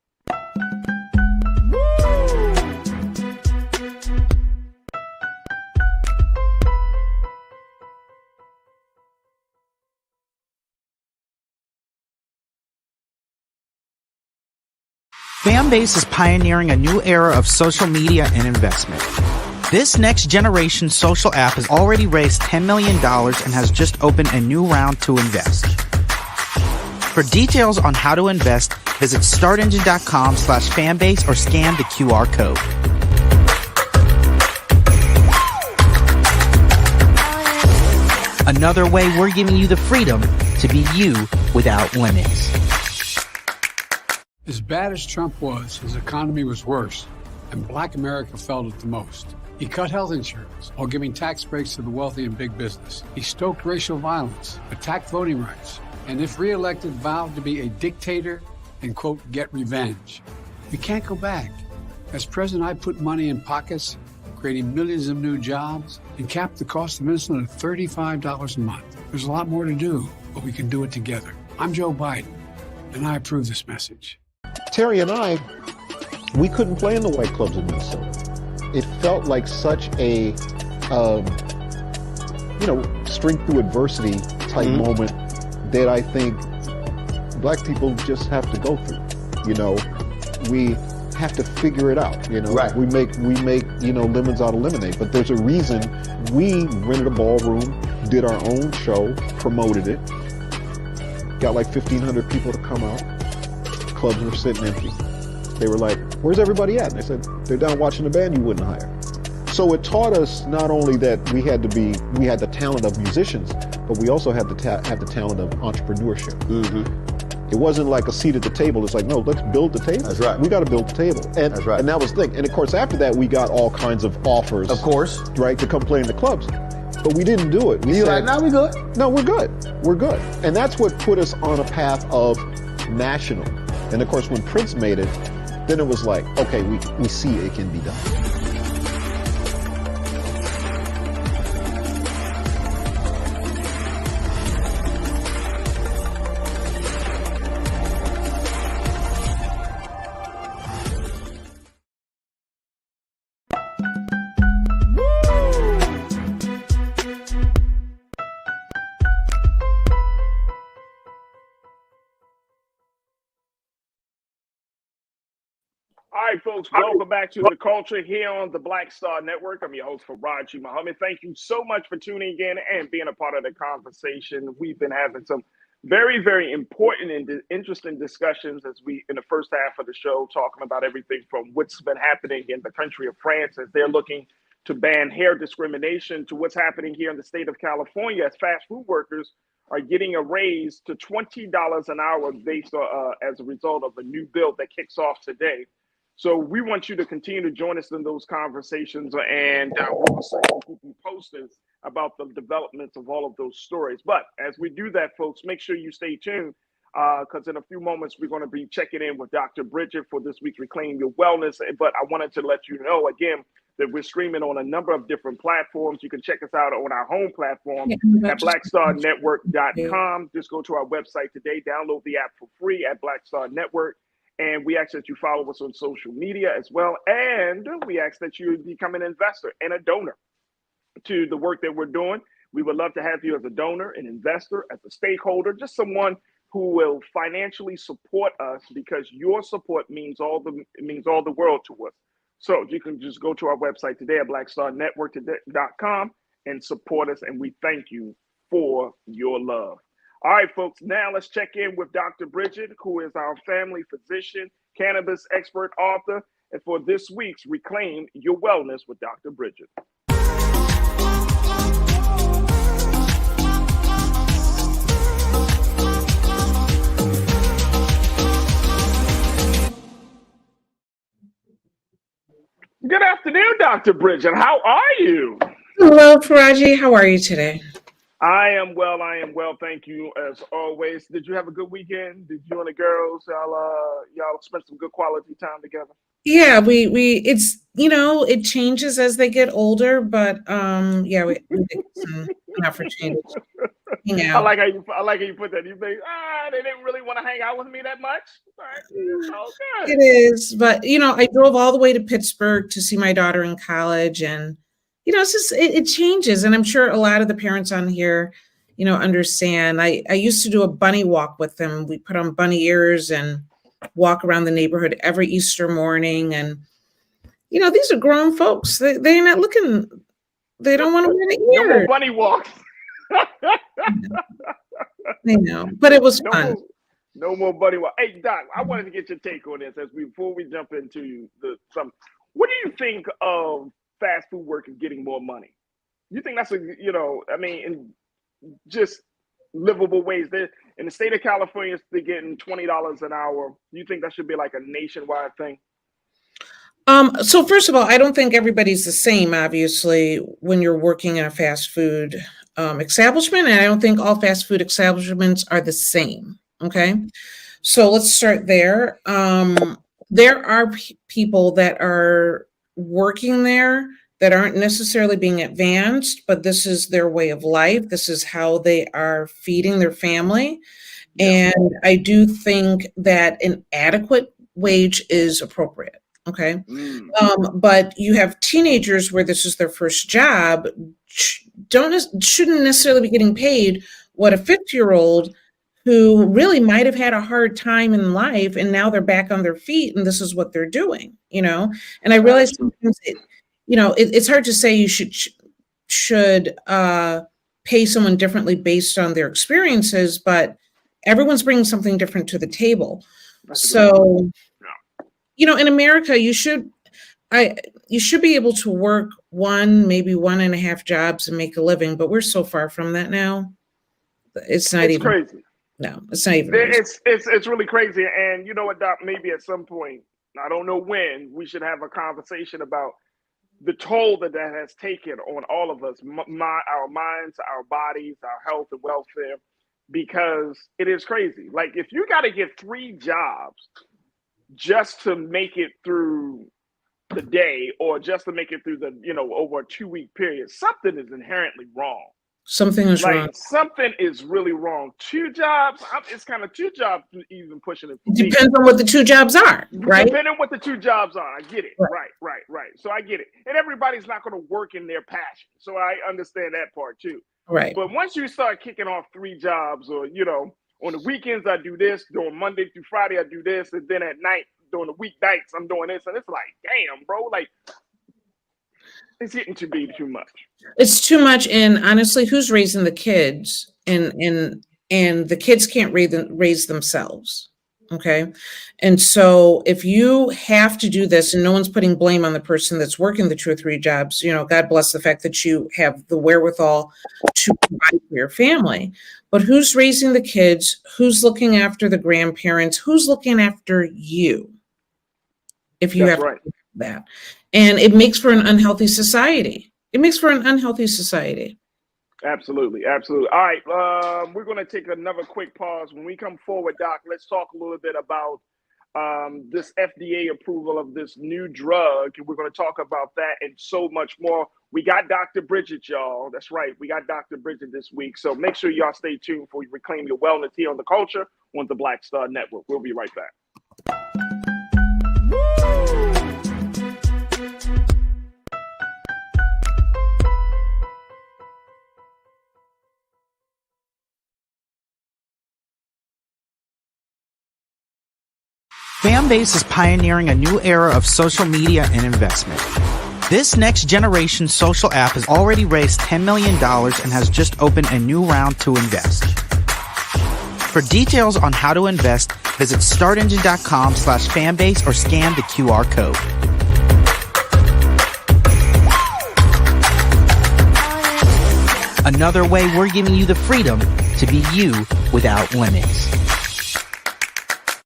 Fanbase is pioneering a new era of social media and investment. This next generation social app has already raised $10 million and has just opened a new round to invest. For details on how to invest, visit startengine.com/fanbase or scan the QR code. Another way we're giving you the freedom to be you without limits. As bad as Trump was, his economy was worse, and black America felt it the most. He cut health insurance while giving tax breaks to the wealthy and big business. He stoked racial violence, attacked voting rights, and if reelected, vowed to be a dictator and, quote, get revenge. We can't go back. As president, I put money in pockets, creating millions of new jobs, and capped the cost of insulin at $35 a month. There's a lot more to do, but we can do it together. I'm Joe Biden, and I approve this message. Terry and I, we couldn't play in the white clubs in Minnesota. It felt like such a, strength through adversity type moment that I think black people just have to go through. We have to figure it out. Right. We make lemons out of lemonade. But there's a reason we rented a ballroom, did our own show, promoted it, got like 1,500 people to come out. Clubs were sitting empty. They were like, "Where's everybody at?" And I said, "They're down watching the band you wouldn't hire." So it taught us not only that we had the talent of musicians, but we also had have the talent of entrepreneurship. It wasn't like a seat at the table. It's like, no, let's build the table. That's right. We got to build the table. And, That's right. And that was the thing. And of course, after that, we got all kinds of offers. Of course. Right, to come play in the clubs. But we didn't do it. We said, "No, we good." No, we're good. We're good. And that's what put us on a path of national. And of course, when Prince made it, then it was like, okay, we see it can be done. All right, folks, welcome back to The Culture here on the Black Star Network. I'm your host, Farajii Muhammad. Thank you so much for tuning in and being a part of the conversation. We've been having some very, very important and interesting discussions as we, in the first half of the show, talking about everything from what's been happening in the country of France as they're looking to ban hair discrimination to what's happening here in the state of California as fast food workers are getting a raise to $20 an hour based on, as a result of a new bill that kicks off today. So we want you to continue to join us in those conversations, and we'll keep you posted about the developments of all of those stories. But as we do that, folks, make sure you stay tuned because in a few moments, we're going to be checking in with Dr. Bridget for this week's Reclaim Your Wellness. But I wanted to let you know, again, that we're streaming on a number of different platforms. You can check us out on our home platform at blackstarnetwork.com. Just go to our website today, download the app for free at Black Star Network. And we ask that you follow us on social media as well. And we ask that you become an investor and a donor to the work that we're doing. We would love to have you as a donor, an investor, as a stakeholder, just someone who will financially support us because your support means all the world to us. So you can just go to our website today at blackstarnetwork.com and support us. And we thank you for your love. All right, folks, now let's check in with Dr. Bridget, who is our family physician, cannabis expert, author, and for this week's Reclaim Your Wellness with Dr. Bridget. Good afternoon, Dr. Bridget. How are you? Hello, Farajii. How are you today? I am well. Thank you as always. Did you have a good weekend? Did you and the girls, y'all spend some good quality time together? Yeah, it's, it changes as they get older, but yeah, we did some opportunities. I like how you put that. You think, they didn't really want to hang out with me that much. Okay. It is, but I drove all the way to Pittsburgh to see my daughter in college, and it's just it changes, and I'm sure a lot of the parents on here, understand. I used to do a bunny walk with them. We put on bunny ears and walk around the neighborhood every Easter morning, and these are grown folks. They're not looking. They don't want to wear the ears. No more bunny walks. I know, but it was fun. No more bunny walk. Hey, Doc, I wanted to get your take on this before we jump into what do you think of fast food workers getting more money? You think that's and just livable wage. In the state of California, they're getting $20 an hour. Do you think that should be like a nationwide thing? So first of all, I don't think everybody's the same, obviously, when you're working in a fast food establishment. And I don't think all fast food establishments are the same. Okay. So let's start there. There are people that are working there that aren't necessarily being advanced, but this is their way of life. This is how they are feeding their family. And I do think that an adequate wage is appropriate. Okay. But you have teenagers where this is their first job, shouldn't necessarily be getting paid what a 50-year-old who really might have had a hard time in life, and now they're back on their feet and this is what they're doing, and I realize sometimes it's hard to say you should pay someone differently based on their experiences, but everyone's bringing something different to the table. So in America, you should be able to work maybe 1.5 jobs and make a living, but we're so far from that now. It's even crazy. No, it's not even. It's really crazy. And you know what, Doc? Maybe at some point, I don't know when, we should have a conversation about the toll that has taken on all of us, our minds, our bodies, our health and welfare, because it is crazy. Like if you got to get 3 jobs just to make it through the day, or just to make it through the, over a 2-week period, something is inherently wrong. Something is wrong. Something is really wrong. 2 jobs, it's kind of 2 jobs even pushing it. Depends on what the 2 jobs are, right? Depending on what the 2 jobs are. I get it. Right. So I get it. And everybody's not going to work in their passion. So I understand that part too. Right. But once you start kicking off 3 jobs, or, on the weekends I do this, during Monday through Friday I do this, and then at night, during the weeknights, I'm doing this. And it's like, damn, bro, like, it's getting to be too much. It's too much, and honestly, who's raising the kids? And the kids can't raise themselves. Okay, and so if you have to do this, and no one's putting blame on the person that's working the 2 or 3 jobs, God bless the fact that you have the wherewithal to provide for your family. But who's raising the kids? Who's looking after the grandparents? Who's looking after you? If you have that, and it makes for an unhealthy society. Absolutely. All right, we're going to take another quick pause. When we come forward, Doc, let's talk a little bit about this FDA approval of this new drug. And we're going to talk about that and so much more. We got Dr. Bridget, y'all. That's right. We got Dr. Bridget this week. So make sure y'all stay tuned for Reclaim Your Wellness here on The Culture on the Black Star Network. We'll be right back. Fanbase is pioneering a new era of social media and investment. This next generation social app has already raised $10 million and has just opened a new round to invest. For details on how to invest, visit startengine.com/fanbase or scan the QR code. Another way we're giving you the freedom to be you without limits.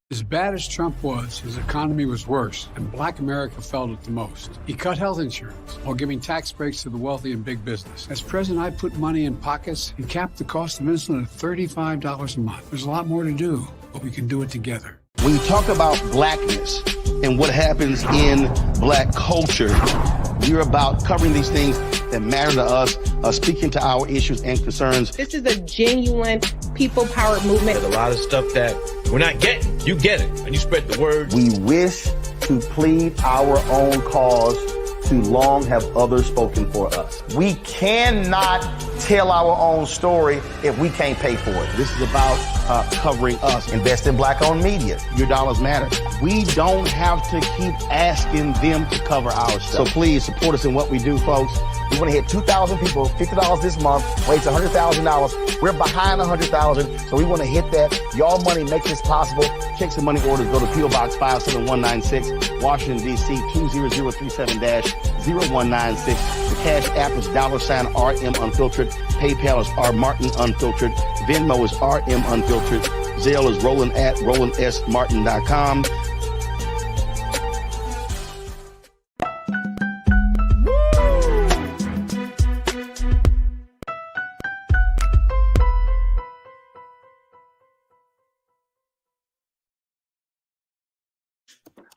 As bad as Trump was, his economy was worse, and Black America felt it the most. He cut health insurance while giving tax breaks to the wealthy and big business. As president, I put money in pockets and capped the cost of insulin at $35 a month. There's a lot more to do, but we can do it together. When you talk about blackness and what happens in black culture, you're about covering these things that matter to us, speaking to our issues and concerns. This is a genuine people-powered movement. There's a lot of stuff that we're not getting. You get it, and you spread the word. We wish to plead our own cause. Too long have others spoken for us. We cannot tell our own story if we can't pay for it. This is about covering us. Invest in Black-owned media. Your dollars matter. We don't have to keep asking them to cover our stuff. So please support us in what we do, folks. We want to hit 2,000 people, $50 this month, raise $100,000. We're behind $100,000, so we want to hit that. Y'all money make this possible. Check some money orders. Go to P.O. Box 57196, Washington, D.C. 20037-0196. The Cash App is $RM Unfiltered. PayPal is R Martin Unfiltered. Venmo is RM Unfiltered. Zelle is Roland at RolandSMartin.com.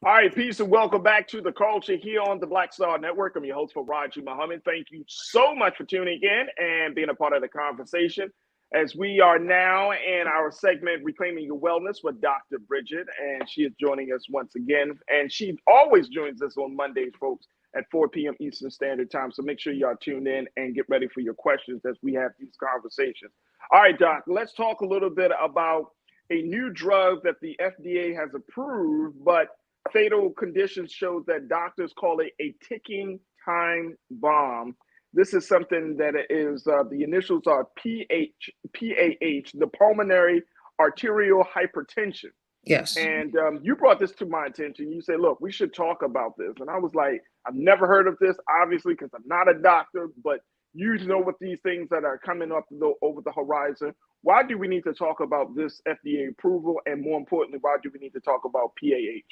All right, peace and welcome back to The Culture here on the Black Star Network. I'm your host, Farajii Muhammad. Thank you so much for tuning in and being a part of the conversation as we are now in our segment, Reclaiming Your Wellness with Dr. Bridget, and she is joining us once again. And she always joins us on Mondays, folks, at 4 p.m. Eastern Standard Time. So make sure y'all tune in and get ready for your questions as we have these conversations. All right, Doc, let's talk a little bit about a new drug that the FDA has approved, but fatal conditions shows that doctors call it a ticking time bomb. This is something that is, the initials are PAH, the pulmonary arterial hypertension. Yes. And you brought this to my attention. You said, look, we should talk about this. And I was like, I've never heard of this, obviously, because I'm not a doctor, but you know what these things that are coming up over the horizon. Why do we need to talk about this FDA approval? And more importantly, why do we need to talk about PAH?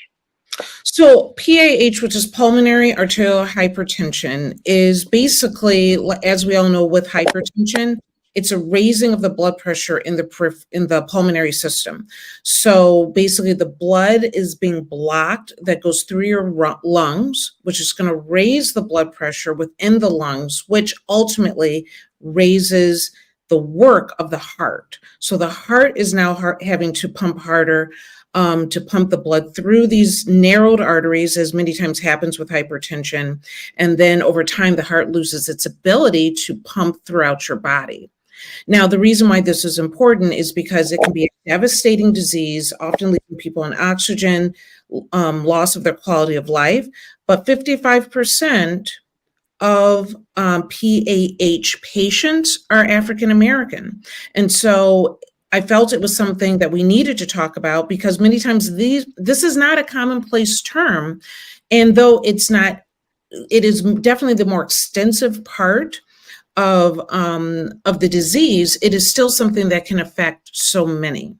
So PAH, which is pulmonary arterial hypertension, is basically, as we all know, with hypertension, it's a raising of the blood pressure in the pulmonary system. So basically the blood is being blocked that goes through your lungs, which is going to raise the blood pressure within the lungs, which ultimately raises the work of the heart. So the heart is now having to pump harder, to pump the blood through these narrowed arteries, as many times happens with hypertension. And then over time, the heart loses its ability to pump throughout your body. Now, the reason why this is important is because it can be a devastating disease, often leaving people on oxygen, loss of their quality of life. But 55% of PAH patients are African American. And so I felt it was something that we needed to talk about because many times this is not a commonplace term. And though it's not, it is definitely the more extensive part of the disease, it is still something that can affect so many.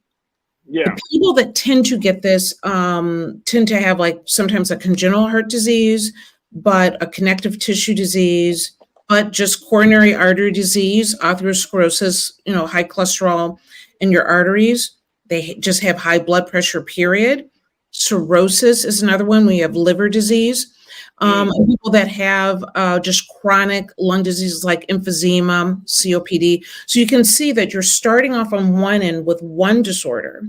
Yeah. The people that tend to get this tend to have like sometimes a congenital heart disease, but a connective tissue disease, but just coronary artery disease, atherosclerosis, high cholesterol in your arteries. They just have high blood pressure, period. Cirrhosis is another one. We have liver disease. And people that have just chronic lung diseases like emphysema, COPD. So you can see that you're starting off on one end with one disorder.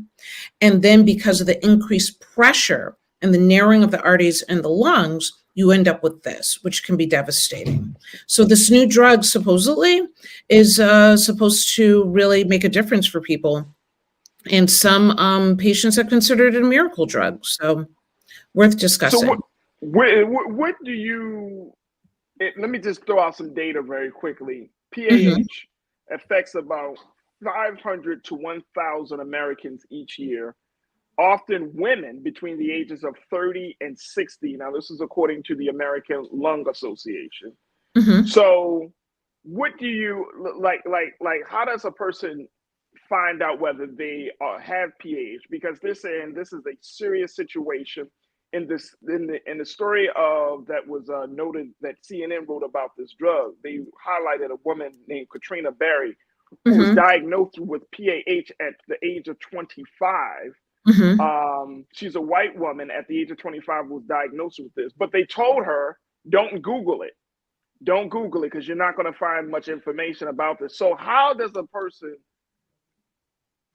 And then because of the increased pressure and the narrowing of the arteries in the lungs, you end up with this, which can be devastating. So this new drug supposedly is supposed to really make a difference for people. And some patients have considered it a miracle drug. So worth discussing. So what do you, let me just throw out some data very quickly. PAH affects about 500 to 1,000 Americans each year, often women between the ages of 30 and 60. Now, this is according to the American Lung Association. So what do you, like, how does a person find out whether they have PAH? Because this is a serious situation. In the story that was noted that CNN wrote about this drug, they highlighted a woman named Katrina Berry who was diagnosed with PAH at the age of 25. She's a white woman at the age of 25 was diagnosed with this, but they told her, don't Google it. Don't Google it because you're not going to find much information about this. So how does a person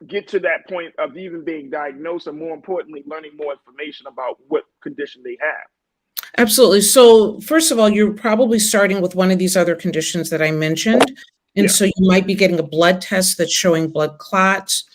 get to that point of even being diagnosed and, more importantly, learning more information about what condition they have? Absolutely. So first of all, you're probably starting with one of these other conditions that I mentioned. And so you might be getting a blood test that's showing blood clots.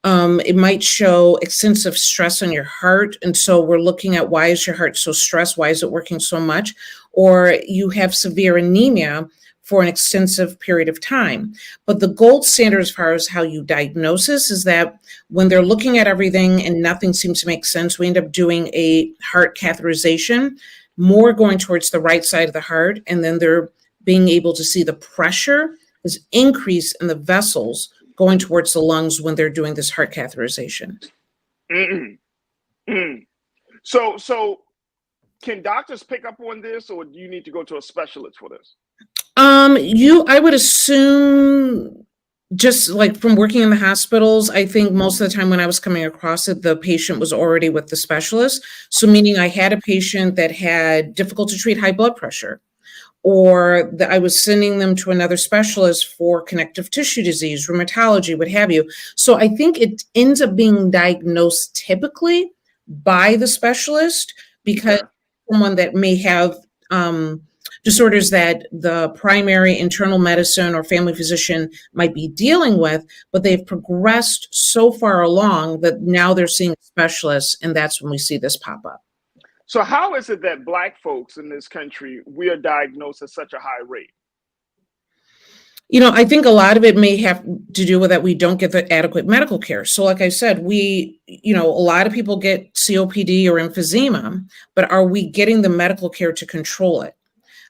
It might show extensive stress on your heart. And so we're looking at, why is your heart so stressed? Why is it working so much? Or you have severe anemia for an extensive period of time. But the gold standard as far as how you diagnose this is that when they're looking at everything and nothing seems to make sense, we end up doing a heart catheterization, more going towards the right side of the heart, and then they're being able to see the pressure is increased in the vessels going towards the lungs when they're doing this heart catheterization. So can doctors pick up on this, or do you need to go to a specialist for this? I would assume, just like from working in the hospitals, I think most of the time when I was coming across it, the patient was already with the specialist. So meaning I had a patient that had difficult to treat high blood pressure, or that I was sending them to another specialist for connective tissue disease, rheumatology, what have you. So I think it ends up being diagnosed typically by the specialist, because someone that may have disorders that the primary internal medicine or family physician might be dealing with, but they've progressed so far along that now they're seeing specialists, and that's when we see this pop up. So how is it that Black folks in this country, we are diagnosed at such a high rate? I think a lot of it may have to do with that we don't get the adequate medical care. So like I said, a lot of people get COPD or emphysema, but are we getting the medical care to control it?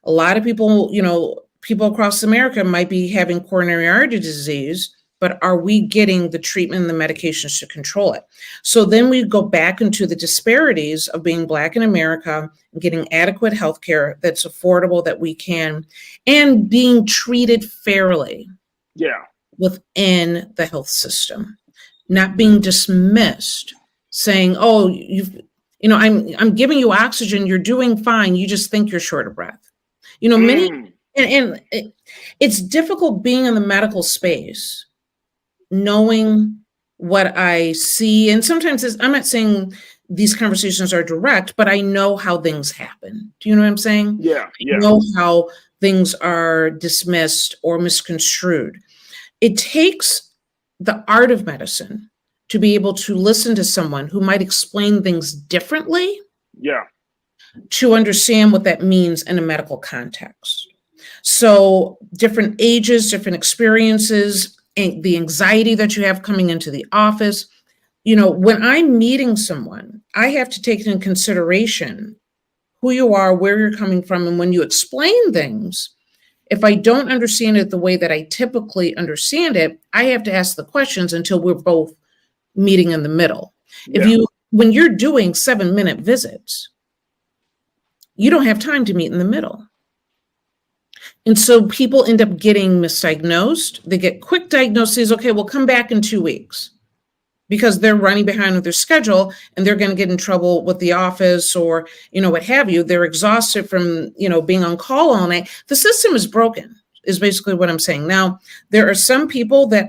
A lot of people, people across America might be having coronary artery disease, but are we getting the treatment and the medications to control it? So then we go back into the disparities of being Black in America and getting adequate health care that's affordable, that we can, and being treated fairly within the health system, not being dismissed, saying, oh, I'm giving you oxygen, you're doing fine, you just think you're short of breath. Many, and it's difficult being in the medical space, knowing what I see. And sometimes I'm not saying these conversations are direct, but I know how things happen. Do you know what I'm saying? Yeah. I know how things are dismissed or misconstrued. It takes the art of medicine to be able to listen to someone who might explain things differently. Yeah. To understand what that means in a medical context. So different ages, different experiences, and the anxiety that you have coming into the office. When I'm meeting someone, I have to take into consideration who you are, where you're coming from, and when you explain things, if I don't understand it the way that I typically understand it, I have to ask the questions until we're both meeting in the middle. When you're doing 7-minute visits, you don't have time to meet in the middle. And so people end up getting misdiagnosed. They get quick diagnoses. Okay, we'll come back in 2 weeks, because they're running behind with their schedule and they're going to get in trouble with the office or, what have you. They're exhausted from, being on call all night. The system is broken, is basically what I'm saying. Now, there are some people that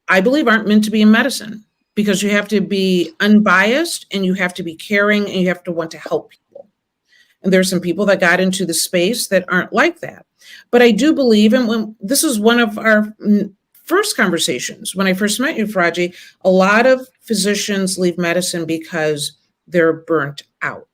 I believe aren't meant to be in medicine, because you have to be unbiased and you have to be caring and you have to want to help people. And there's some people that got into the space that aren't like that. But I do believe, and this is one of our first conversations, when I first met you, Farajii, a lot of physicians leave medicine because they're burnt out.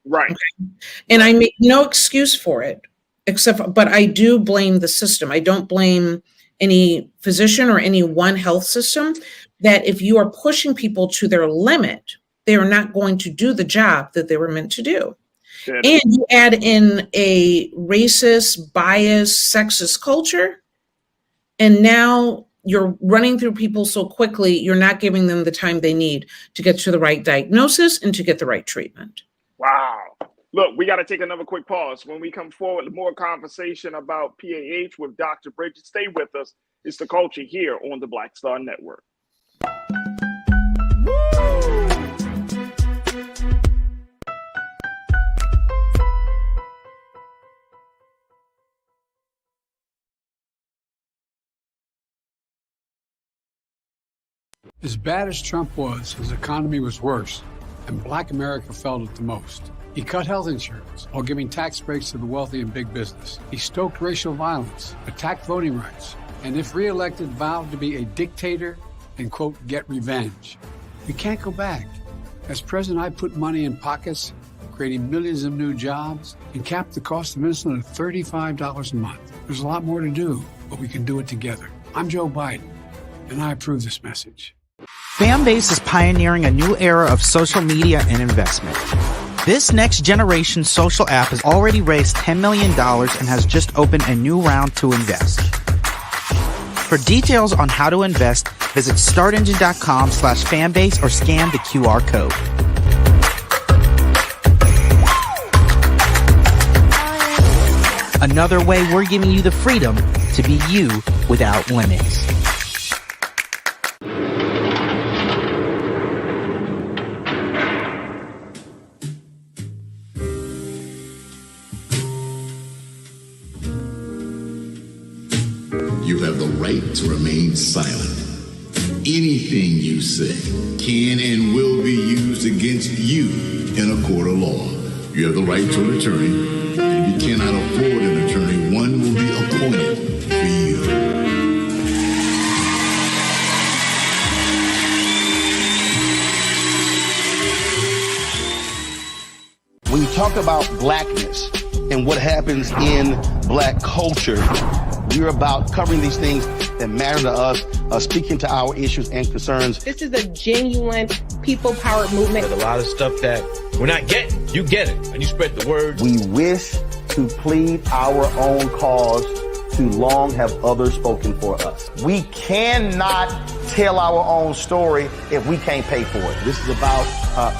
Right. Okay? And I make no excuse for it, but I do blame the system. I don't blame any physician or any one health system, that if you are pushing people to their limit, they are not going to do the job that they were meant to do. And you add in a racist, biased, sexist culture, and now you're running through people so quickly, you're not giving them the time they need to get to the right diagnosis and to get the right treatment. Wow. Look, we got to take another quick pause. When we come forward, more conversation about PAH with Dr. Bridget. Stay with us. It's The Culture here on the Black Star Network. As bad as Trump was, his economy was worse, and Black America felt it the most. He cut health insurance while giving tax breaks to the wealthy and big business. He stoked racial violence, attacked voting rights, and if reelected, vowed to be a dictator and, quote, get revenge. We can't go back. As president, I put money in pockets, creating millions of new jobs, and capped the cost of insulin at $35 a month. There's a lot more to do, but we can do it together. I'm Joe Biden, and I approve this message. Fanbase is pioneering a new era of social media and investment. This next generation social app has already raised $10 million and has just opened a new round to invest. For details on how to invest, visit startengine.com/fanbase or scan the QR code. Another way we're giving you the freedom to be you without limits. You have the right to remain silent. Anything you say can and will be used against you in a court of law. You have the right to an attorney. And if you cannot afford an attorney, one will be appointed for you. When you talk about blackness and what happens in black culture, we're about covering these things that matter to us, speaking to our issues and concerns. This is a genuine people-powered movement. There's a lot of stuff that we're not getting. You get it, and you spread the word. We wish to plead our own cause. Too long have others spoken for us. We cannot tell our own story if we can't pay for it. This is about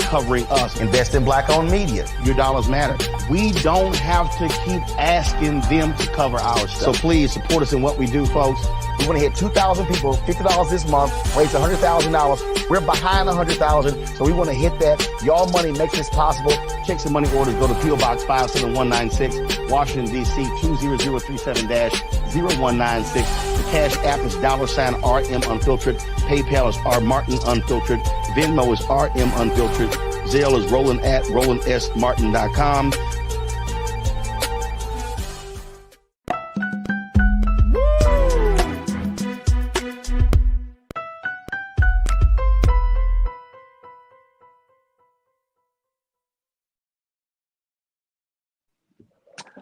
covering us. Invest in black-owned media. Your dollars matter. We don't have to keep asking them to cover our stuff. So please support us in what we do, folks. We want to hit 2,000 people, $50 this month, raise $100,000. We're behind 100,000, so we want to hit that. Y'all money makes this possible. Checks and money orders go to P.O. Box 57196, Washington, D.C. 20037-0196. The Cash App is $RM Unfiltered. PayPal is R Martin Unfiltered. Venmo is RM Unfiltered. Zelle is Roland at RolandSMartin.com.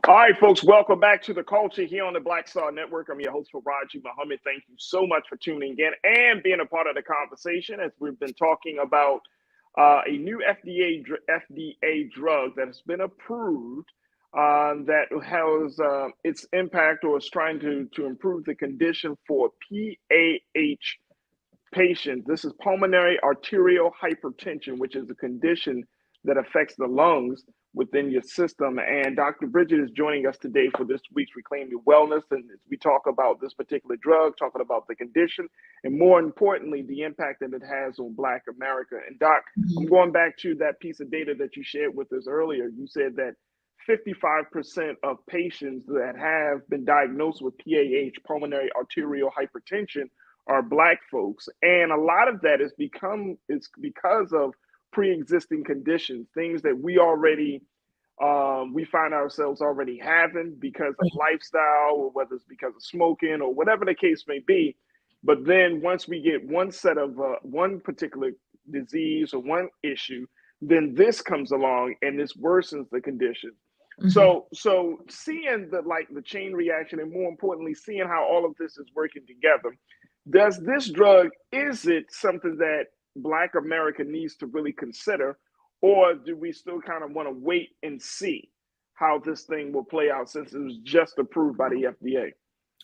All right, folks, welcome back to The Culture here on the Black Star Network. I'm your host, Farajii Muhammad. Thank you so much for tuning in and being a part of the conversation as we've been talking about a new FDA drug that has been approved that has its impact or is trying to improve the condition for PAH patients. This is pulmonary arterial hypertension, which is a condition that affects the lungs within your system. And Dr. Bridget is joining us today for this week's Reclaim Your Wellness. And we talk about this particular drug, talking about the condition, and more importantly, the impact that it has on Black America. And Doc, I'm going back to that piece of data that you shared with us earlier. You said that 55% of patients that have been diagnosed with PAH, pulmonary arterial hypertension, are Black folks. And a lot of that is because of pre-existing conditions, things that we already we find ourselves already having because of lifestyle, or whether it's because of smoking or whatever the case may be. But then once we get one set of one particular disease or one issue, then this comes along and this worsens the condition. So seeing the chain reaction, and more importantly, seeing how all of this is working together, does this drug, is it something that Black America needs to really consider, or do we still kind of want to wait and see how this thing will play out since it was just approved by the FDA?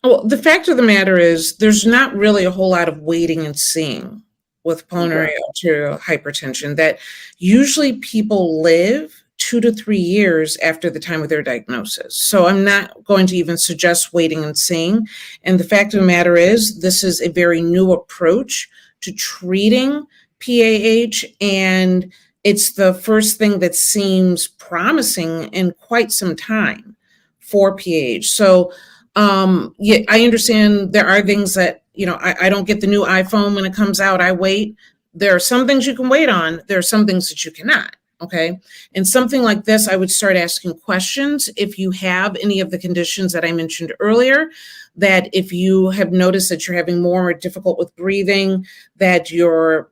Well, the fact of the matter is there's not really a whole lot of waiting and seeing with pulmonary arterial hypertension, that usually people live 2 to 3 years after the time of their diagnosis. So I'm not going to even suggest waiting and seeing. And the fact of the matter is this is a very new approach to treating PAH, and it's the first thing that seems promising in quite some time for PAH. So yeah, I understand there are things that, I don't get the new iPhone when it comes out, I wait. There are some things you can wait on. There are some things that you cannot. Okay. And something like this, I would start asking questions. If you have any of the conditions that I mentioned earlier, that if you have noticed that you're having more difficult with breathing, that your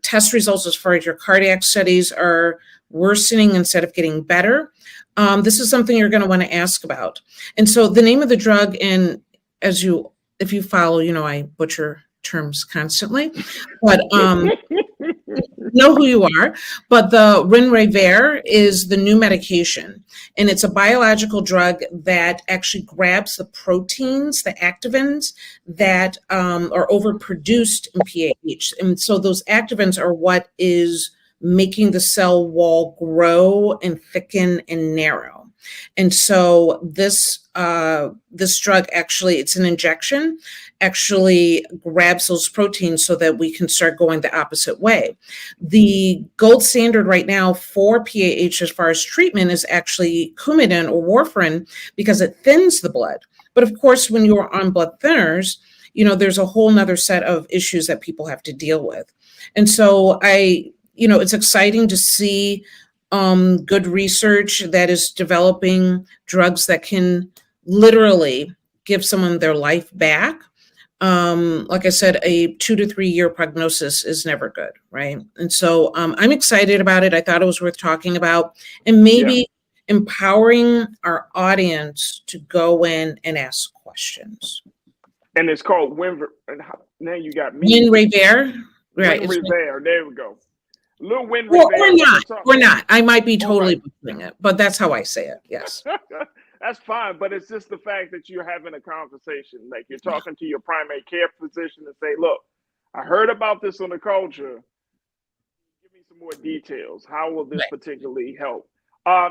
test results as far as your cardiac studies are worsening instead of getting better, this is something you're going to want to ask about. And so the name of the drug, and if you follow, I butcher terms constantly, but know who you are. But the Winrevair is the new medication, and it's a biological drug that actually grabs the proteins, the activins that are overproduced in PAH. And so those activins are what is making the cell wall grow and thicken and narrow. And so this drug, actually, it's an injection, actually grabs those proteins so that we can start going the opposite way. The gold standard right now for PAH as far as treatment is actually Coumadin or warfarin, because it thins the blood. But of course, when you're on blood thinners, there's a whole nother set of issues that people have to deal with. And so it's exciting to see good research that is developing drugs that can literally give someone their life back. Like I said, a 2 to 3 year prognosis is never good, right? And so I'm excited about it. I thought it was worth talking about, and maybe empowering our audience to go in and ask questions. And it's called now you got me. Winrevair. Right. Winrevair. There we go. Little Winrevair. Well, we're not. I might be totally butchering it, but that's how I say it. Yes. That's fine, but it's just the fact that you're having a conversation. Like, you're talking to your primary care physician and say, look, I heard about this on the culture. Give me some more details. How will this particularly help? I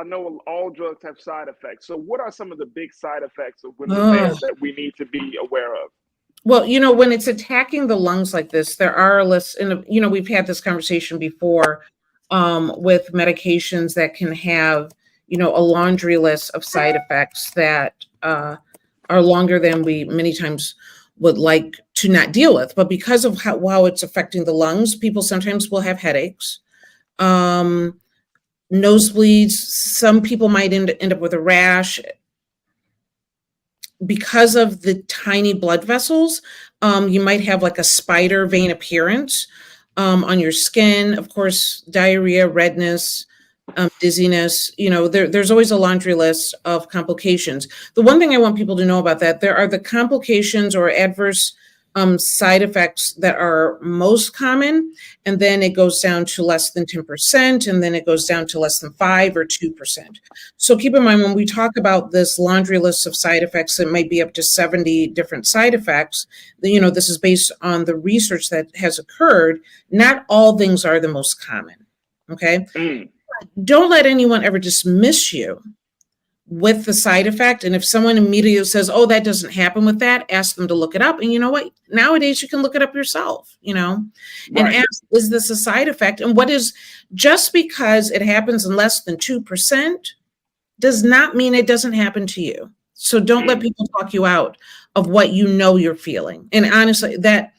know all drugs have side effects. So what are some of the big side effects of Winrevair that we need to be aware of? Well, when it's attacking the lungs like this, there are lists, and we've had this conversation before with medications that can have, a laundry list of side effects that are longer than we many times would like to not deal with. But because of how it's affecting the lungs, people sometimes will have headaches, nosebleeds. Some people might end up with a rash. Because of the tiny blood vessels, you might have like a spider vein appearance on your skin. Of course, diarrhea, redness, dizziness. There's always a laundry list of complications. The one thing I want people to know about that, there are the complications or adverse side effects that are most common, and then it goes down to less than 10%, and then it goes down to less than 5 or 2%. So keep in mind, when we talk about this laundry list of side effects, it might be up to 70 different side effects. This is based on the research that has occurred. Not all things are the most common. Okay. Don't let anyone ever dismiss you with the side effect. And if someone immediately says, oh, that doesn't happen with that, ask them to look it up. And you know what? Nowadays you can look it up yourself, and ask, is this a side effect? And just because it happens in less than 2% does not mean it doesn't happen to you. So don't let people talk you out of what you're feeling. And honestly, that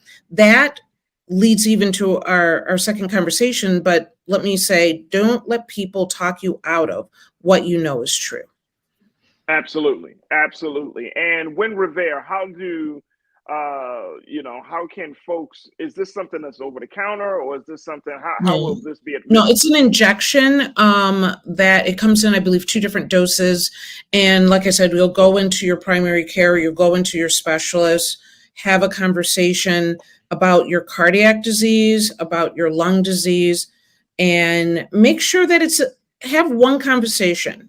leads even to our second conversation. But let me say, don't let people talk you out of what is true. Absolutely. And Winrevair, how can folks, is this something that's over the counter, or is this something, how will this be administered? No, it's an injection that it comes in, I believe, 2 different doses. And like I said, you'll go into your primary care, you'll go into your specialist, have a conversation about your cardiac disease, about your lung disease, and make sure that have one conversation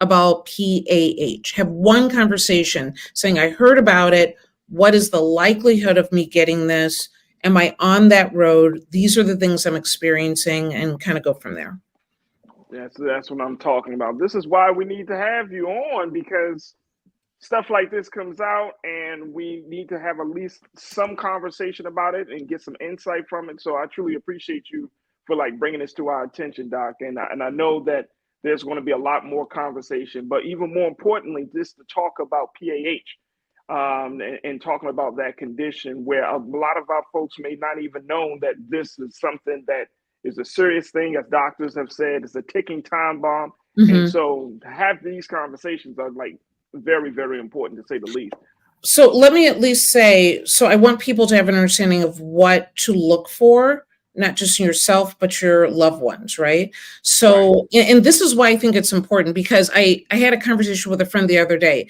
about PAH. Have one conversation saying, I heard about it. What is the likelihood of me getting this? Am I on that road? These are the things I'm experiencing, and kind of go from there. That's what I'm talking about. This is why we need to have you on, because stuff like this comes out and we need to have at least some conversation about it and get some insight from it. So I truly appreciate you for bringing this to our attention, Doc. And I know that there's going to be a lot more conversation, but even more importantly, just to talk about PAH and talking about that condition, where a lot of our folks may not even know that this is something that is a serious thing. As doctors have said, it's a ticking time bomb. And so to have these conversations are very, very important, to say the least. So let me at least say, I want people to have an understanding of what to look for not just yourself, but your loved ones, right? So, and this is why I think it's important, because I had a conversation with a friend the other day.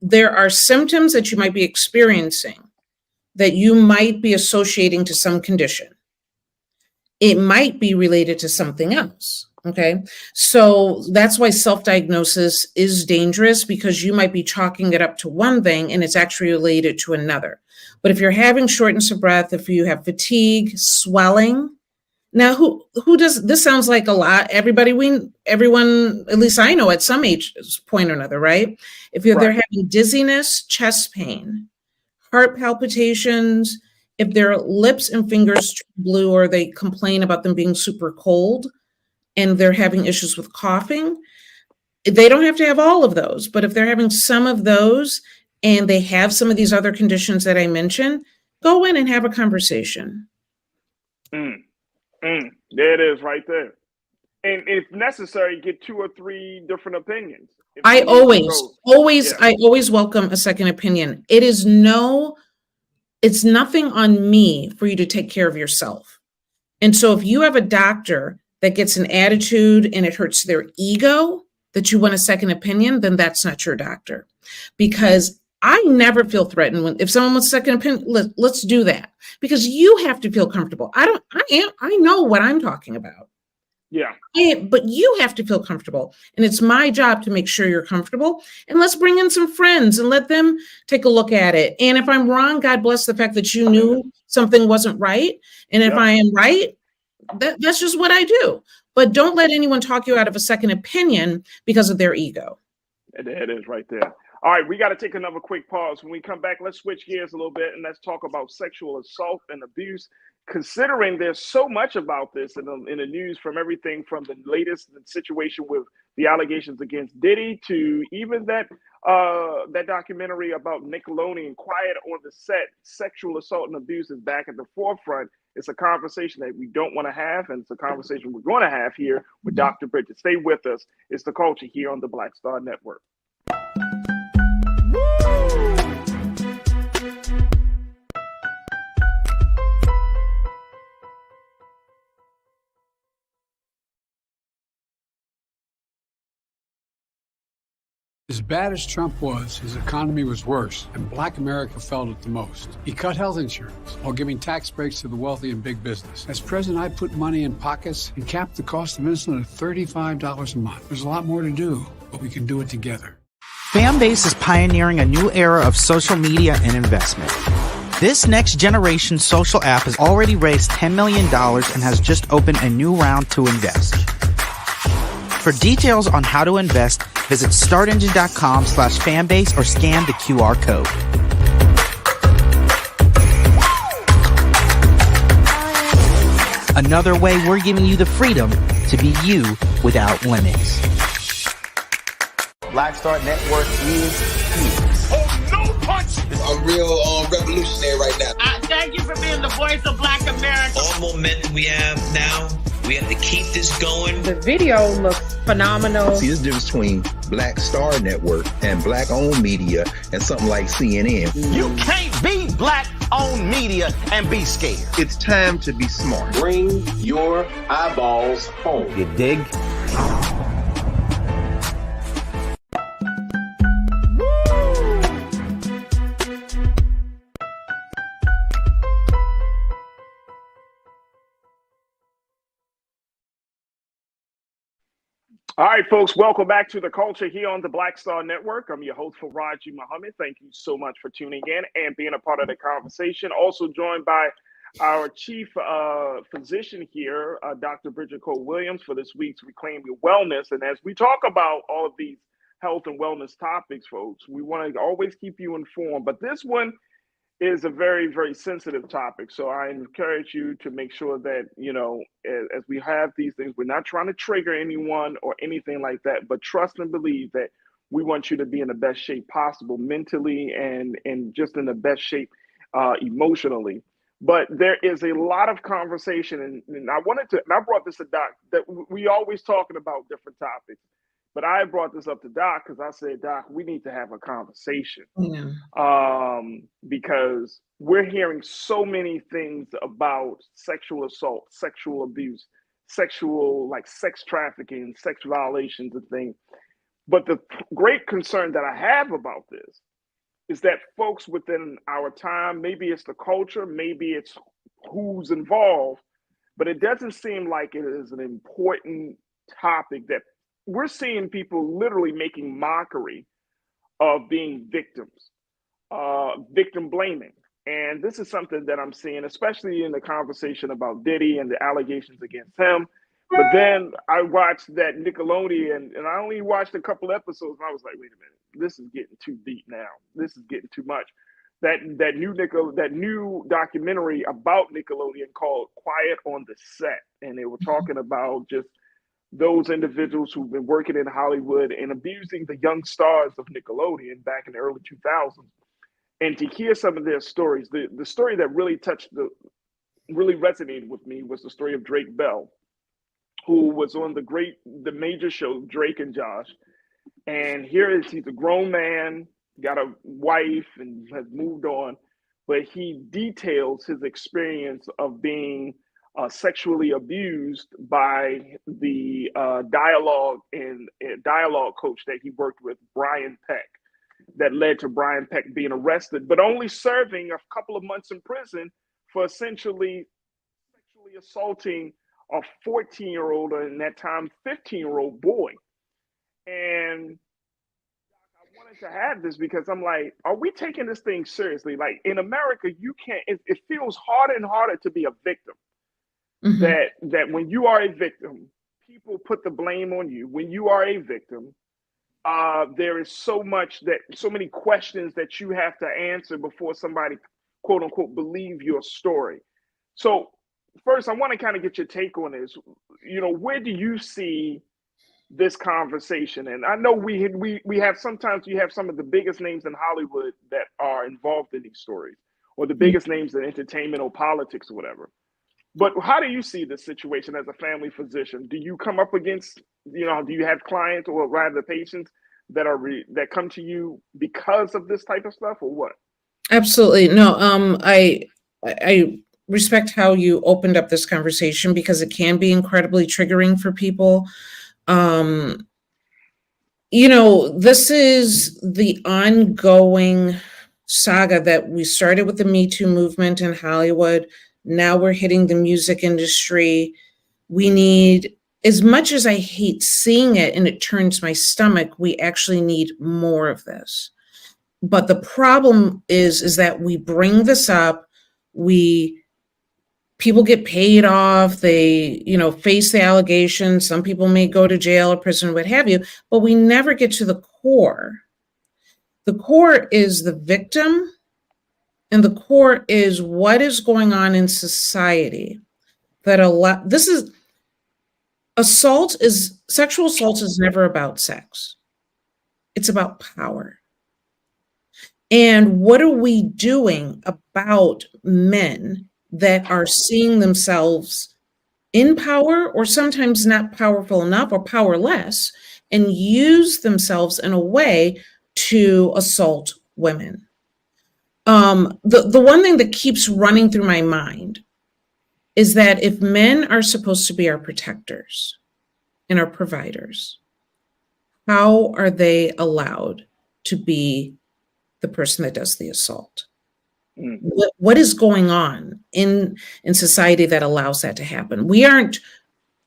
There are symptoms that you might be experiencing that you might be associating to some condition. It might be related to something else. Okay. So that's why self-diagnosis is dangerous, because you might be chalking it up to one thing and it's actually related to another. But if you're having shortness of breath, if you have fatigue, swelling, now who does this? Sounds like a lot. Everyone, at least I know at some age point or another, right? If they're having dizziness, chest pain, heart palpitations, if their lips and fingers turn blue, or they complain about them being super cold, and they're having issues with coughing, they don't have to have all of those. But if they're having some of those and they have some of these other conditions that I mentioned, go in and have a conversation. There it is right there. And if necessary, get 2 or 3 different opinions. I always welcome a second opinion. It's nothing on me for you to take care of yourself. And so if you have a doctor that gets an attitude and it hurts their ego that you want a second opinion, then that's not your doctor. Because I never feel threatened if someone wants a second opinion. Let's do that, because you have to feel comfortable. I know what I'm talking about. Yeah. But you have to feel comfortable. And it's my job to make sure you're comfortable. And let's bring in some friends and let them take a look at it. And if I'm wrong, God bless the fact that you knew something wasn't right. And if I am right, that's just what I do. But don't let anyone talk you out of a second opinion because of their ego. There it is right there. All right, we got to take another quick pause. When we come back, let's switch gears a little bit and let's talk about sexual assault and abuse. Considering there's so much about this in the news, from everything from the latest situation with the allegations against Diddy to even that documentary about Nickelodeon, Quiet on the Set, sexual assault and abuse is back at the forefront. It's a conversation that we don't want to have, and it's a conversation we're going to have here with Dr. Bridget. Stay with us. It's The Culture here on the Black Star Network. As bad as Trump was, his economy was worse, and Black America felt it the most. He cut health insurance while giving tax breaks to the wealthy and big business. As president, I put money in pockets and capped the cost of insulin at $35 a month. There's a lot more to do, but we can do it together. Fanbase is pioneering a new era of social media and investment. This next generation social app has already raised $10 million and has just opened a new round to invest. For details on how to invest, visit startengine.com/fanbase or scan the QR code. Another way we're giving you the freedom to be you without limits. Black Star Network is here. Oh, no punch! I'm real revolutionary right now. Thank you for being the voice of Black America. All momentum we have now, we have to keep this going. The video looks phenomenal. See, there's a difference between Black Star Network and black-owned media and something like CNN. You can't be black-owned media and be scared. It's time to be smart. Bring your eyeballs home. You dig? All right, folks, welcome back to The Culture here on the Black Star Network. I'm your host, Farajii Muhammad. Thank you so much for tuning in and being a part of the conversation. Also joined by our chief physician here, Dr. Bridget Cole-Williams, for this week's Reclaim Your Wellness. And as we talk about all of these health and wellness topics, folks, we want to always keep you informed. But this one is a very, very sensitive topic. So I encourage you to make sure that, as we have these things, we're not trying to trigger anyone or anything like that, but trust and believe that we want you to be in the best shape possible mentally and just in the best shape emotionally. But there is a lot of conversation, and I brought this to Doc, that we always talking about different topics. But I brought this up to Doc because I said, Doc, we need to have a conversation. Yeah. Because we're hearing so many things about sexual assault, sexual abuse, sexual, like sex trafficking, sex violations and things. But the great concern that I have about this is that folks within our time, maybe it's the culture, maybe it's who's involved, but it doesn't seem like it is an important topic that we're seeing people literally making mockery of being victims, victim blaming. And this is something that I'm seeing, especially in the conversation about Diddy and the allegations against him. But then I watched that Nickelodeon, and I only watched a couple episodes, and I was like, wait a minute, this is getting too deep now. This is getting too much. That new documentary about Nickelodeon called Quiet on the Set, and they were talking about just those individuals who've been working in Hollywood and abusing the young stars of Nickelodeon back in the early 2000s. And to hear some of their stories, the story that really really resonated with me was the story of Drake Bell, who was on the major show, Drake and Josh. And he's a grown man, got a wife, and has moved on. But he details his experience of being sexually abused by the dialogue coach that he worked with, Brian Peck, that led to Brian Peck being arrested, but only serving a couple of months in prison for essentially sexually assaulting a 14-year-old, or in that time, 15-year-old boy. And I wanted to have this because I'm like, are we taking this thing seriously? Like in America, you can't, it feels harder and harder to be a victim. Mm-hmm. That when you are a victim, people put the blame on you. When you are a victim, there is so many questions that you have to answer before somebody, quote unquote, believe your story. So first, I want to kind of get your take on this. Where do you see this conversation? And I know we have, sometimes you have some of the biggest names in Hollywood that are involved in these stories, or the biggest names in entertainment or politics or whatever. But how do you see this situation as a family physician? Do you come up against, do you have clients or rather patients that that come to you because of this type of stuff, or what? Absolutely. No, I respect how you opened up this conversation because it can be incredibly triggering for people. This is the ongoing saga that we started with the Me Too movement in Hollywood. Now we're hitting the music industry. We need, as much as I hate seeing it and it turns my stomach, we actually need more of this. But the problem is that we bring this up, people get paid off, they, face the allegations. Some people may go to jail or prison, what have you, but we never get to the core. The core is the victim, and the core is what is going on in society that sexual assault is never about sex. It's about power. And what are we doing about men that are seeing themselves in power, or sometimes not powerful enough or powerless, and use themselves in a way to assault women? The one thing that keeps running through my mind is that if men are supposed to be our protectors and our providers, how are they allowed to be the person that does the assault? What is going on in society that allows that to happen? We're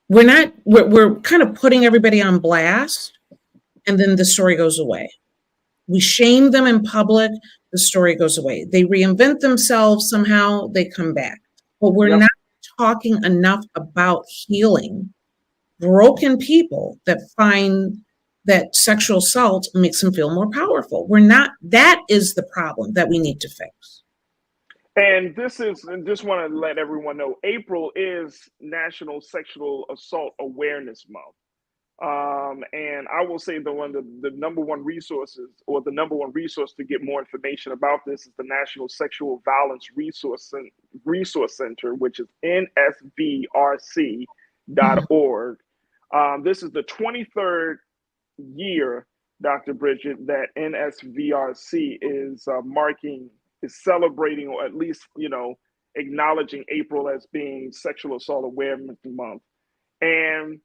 kind of putting everybody on blast, and then the story goes away. We shame them in public, the story goes away. They reinvent themselves somehow, they come back. But we're not talking enough about healing broken people that find that sexual assault makes them feel more powerful. That is the problem that we need to fix. And just want to let everyone know, April is National Sexual Assault Awareness Month. And I will say the number one resources, or the number one resource to get more information about this, is the National Sexual Violence Resource Center, which is nsvrc.org. This is the 23rd year, Dr. Bridget, that NSVRC is celebrating, or at least, acknowledging April as being Sexual Assault Awareness Month. And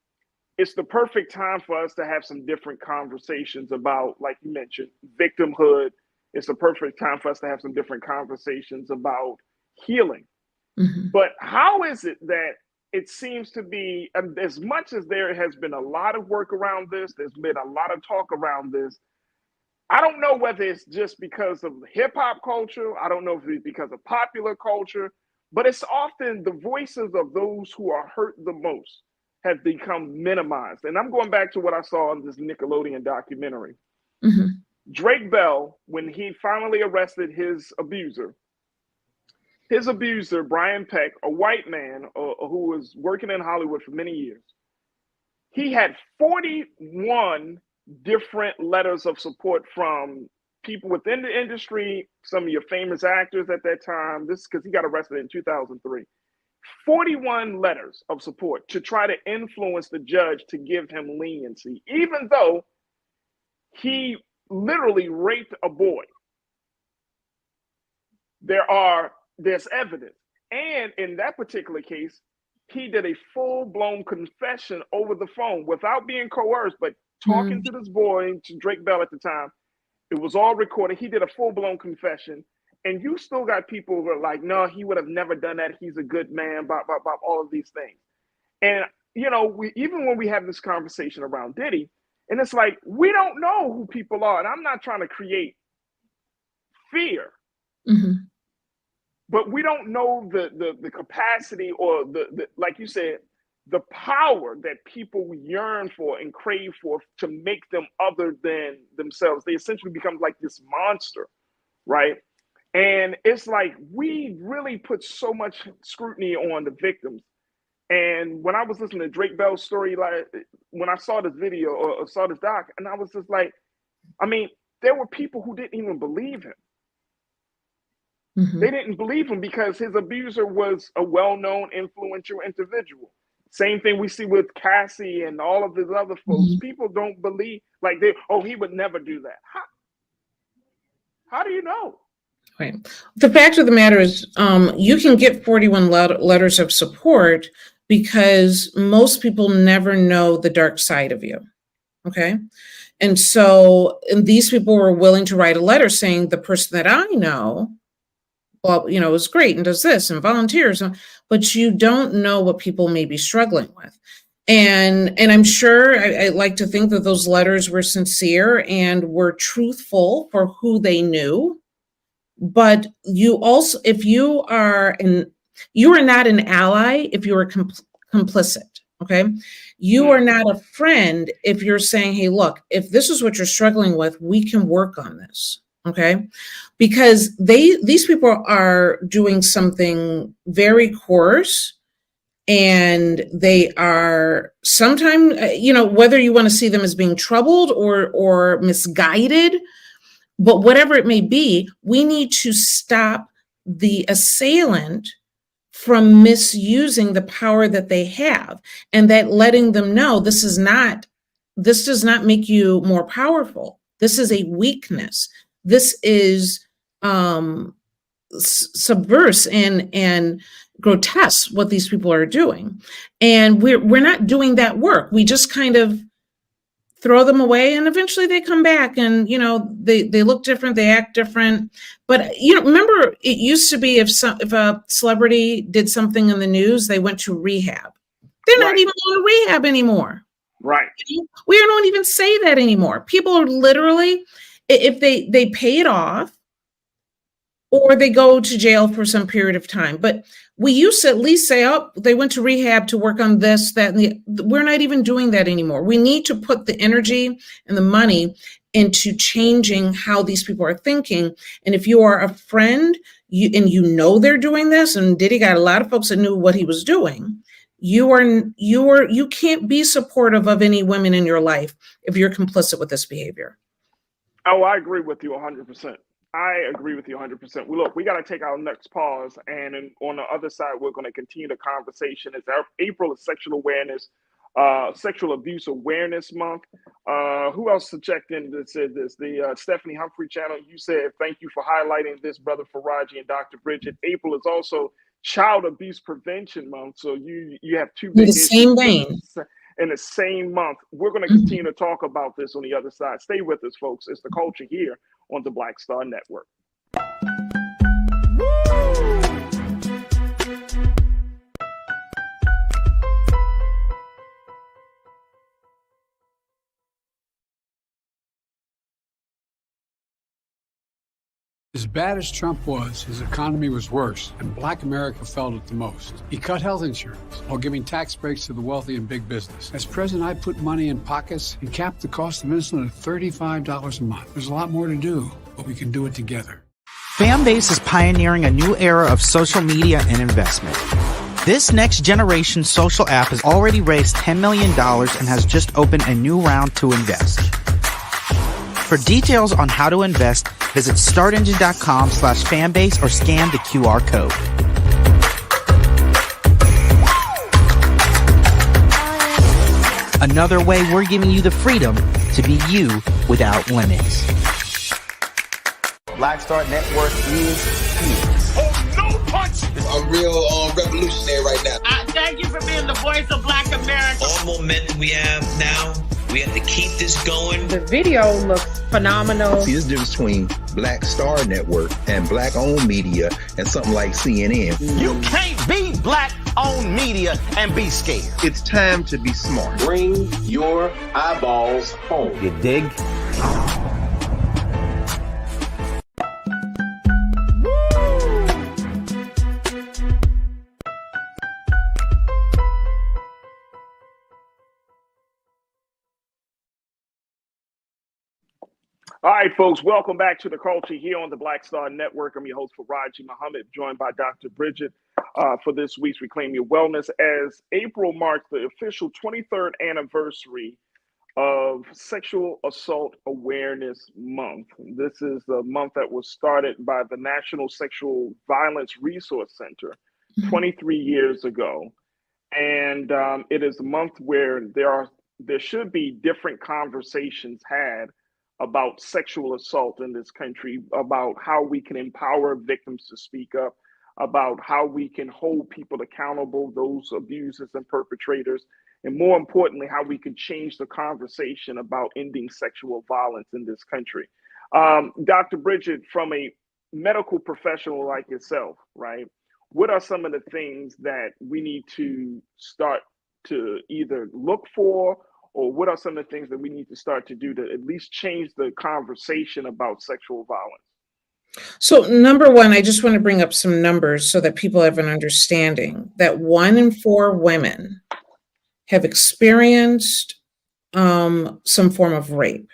it's the perfect time for us to have some different conversations about, like you mentioned, victimhood. It's the perfect time for us to have some different conversations about healing. Mm-hmm. But how is it that it seems to be, as much as there has been a lot of work around this, there's been a lot of talk around this, I don't know whether it's just because of hip hop culture. I don't know if it's because of popular culture, but it's often the voices of those who are hurt the most have become minimized. And I'm going back to what I saw in this Nickelodeon documentary. Mm-hmm. Drake Bell, when he finally arrested his abuser, Brian Peck, a white man who was working in Hollywood for many years, he had 41 different letters of support from people within the industry, some of your famous actors at that time. This is because he got arrested in 2003. 41 letters of support to try to influence the judge to give him leniency, even though he literally raped a boy. There's evidence. And in that particular case, he did a full-blown confession over the phone without being coerced, but talking to this boy, to Drake Bell at the time. It was all recorded. He did a full-blown confession. And you still got people who are like, no, he would have never done that. He's a good man, blah, blah, blah, all of these things. And, even when we have this conversation around Diddy, and it's like, we don't know who people are. And I'm not trying to create fear. Mm-hmm. But we don't know the capacity or the like you said, the power that people yearn for and crave for to make them other than themselves. They essentially become like this monster, right? And it's like we really put so much scrutiny on the victims. And when I was listening to Drake Bell's story, like when I saw this video or saw this doc, and I was just like, there were people who didn't even believe him. Mm-hmm. They didn't believe him because his abuser was a well-known, influential individual. Same thing we see with Cassie and all of his other folks. Mm-hmm. People don't believe, he would never do that. How do you know? Right. The fact of the matter is, you can get 41 letters of support because most people never know the dark side of you. Okay. And so these people were willing to write a letter saying the person that I know, well, is great and does this and volunteers, but you don't know what people may be struggling with. And I'm sure I like to think that those letters were sincere and were truthful for who they knew. But you also, if you are not an ally if you are complicit. Okay. You are not a friend if you're saying, hey, look, if this is what you're struggling with, we can work on this. Okay. Because these people are doing something very coarse, and they are sometimes, whether you want to see them as being troubled or misguided, but whatever it may be, we need to stop the assailant from misusing the power that they have, and that letting them know this does not make you more powerful. This is a weakness. This is subversive and grotesque what these people are doing. And we're not doing that work. We just kind of throw them away, and eventually they come back and, they look different, they act different. But, remember, it used to be if a celebrity did something in the news, they went to rehab. They're not even going to rehab anymore. Right. We don't even say that anymore. People are literally, if they pay it off, or they go to jail for some period of time. But we used to at least say, oh, they went to rehab to work on this, that, and we're not even doing that anymore. We need to put the energy and the money into changing how these people are thinking. And if you are a friend, you they're doing this, and Diddy got a lot of folks that knew what he was doing, you can't be supportive of any women in your life if you're complicit with this behavior. Oh, I agree with you 100%. I agree with you 100%. Look, we got to take our next pause, and on the other side, we're going to continue the conversation. It's April is Sexual Awareness Sexual Abuse Awareness Month. Who else checked in that said this? The Stephanie Humphrey channel, you said, thank you for highlighting this, Brother Farajii and Dr. Bridget. April is also Child Abuse Prevention Month. So you have two big issues same vein. in the same month. We're going to continue to talk about this on the other side. Stay with us, folks. It's The Culture here on the Black Star Network. As bad as Trump was, his economy was worse, and Black America felt it the most. He cut health insurance while giving tax breaks to the wealthy and big business. As president, I put money in pockets and capped the cost of insulin at $35 a month. There's a lot more to do, but we can do it together. Fanbase is pioneering a new era of social media and investment. This next generation social app has already raised $10 million and has just opened a new round to invest. For details on how to invest, visit startengine.com/fanbase or scan the QR code. Another way we're giving you the freedom to be you without limits. Black Star Network is here. Oh, no punch! I'm real revolutionary right now. Thank you for being the voice of Black America. All momentum we have now, we have to keep this going. The video looks phenomenal. See, there's a difference between Black Star Network and black-owned media and something like CNN. You can't be black-owned media and be scared. It's time to be smart. Bring your eyeballs home. You dig? All right, folks, welcome back to The Culture here on the Black Star Network. I'm your host, Farajii Muhammad, joined by Dr. Bridget for this week's Reclaim Your Wellness, as April marks the official 23rd anniversary of Sexual Assault Awareness Month. This is the month that was started by the National Sexual Violence Resource Center 23 years ago. And it is a month where there should be different conversations had about sexual assault in this country, about how we can empower victims to speak up, about how we can hold people accountable, those abusers and perpetrators, and more importantly, how we can change the conversation about ending sexual violence in this country. Dr. Bridget, from a medical professional like yourself, right, what are some of the things that we need to start to either look for, or what are some of the things that we need to start to do to at least change the conversation about sexual violence? So number one, I just want to bring up some numbers so that people have an understanding that 1 in 4 women have experienced some form of rape.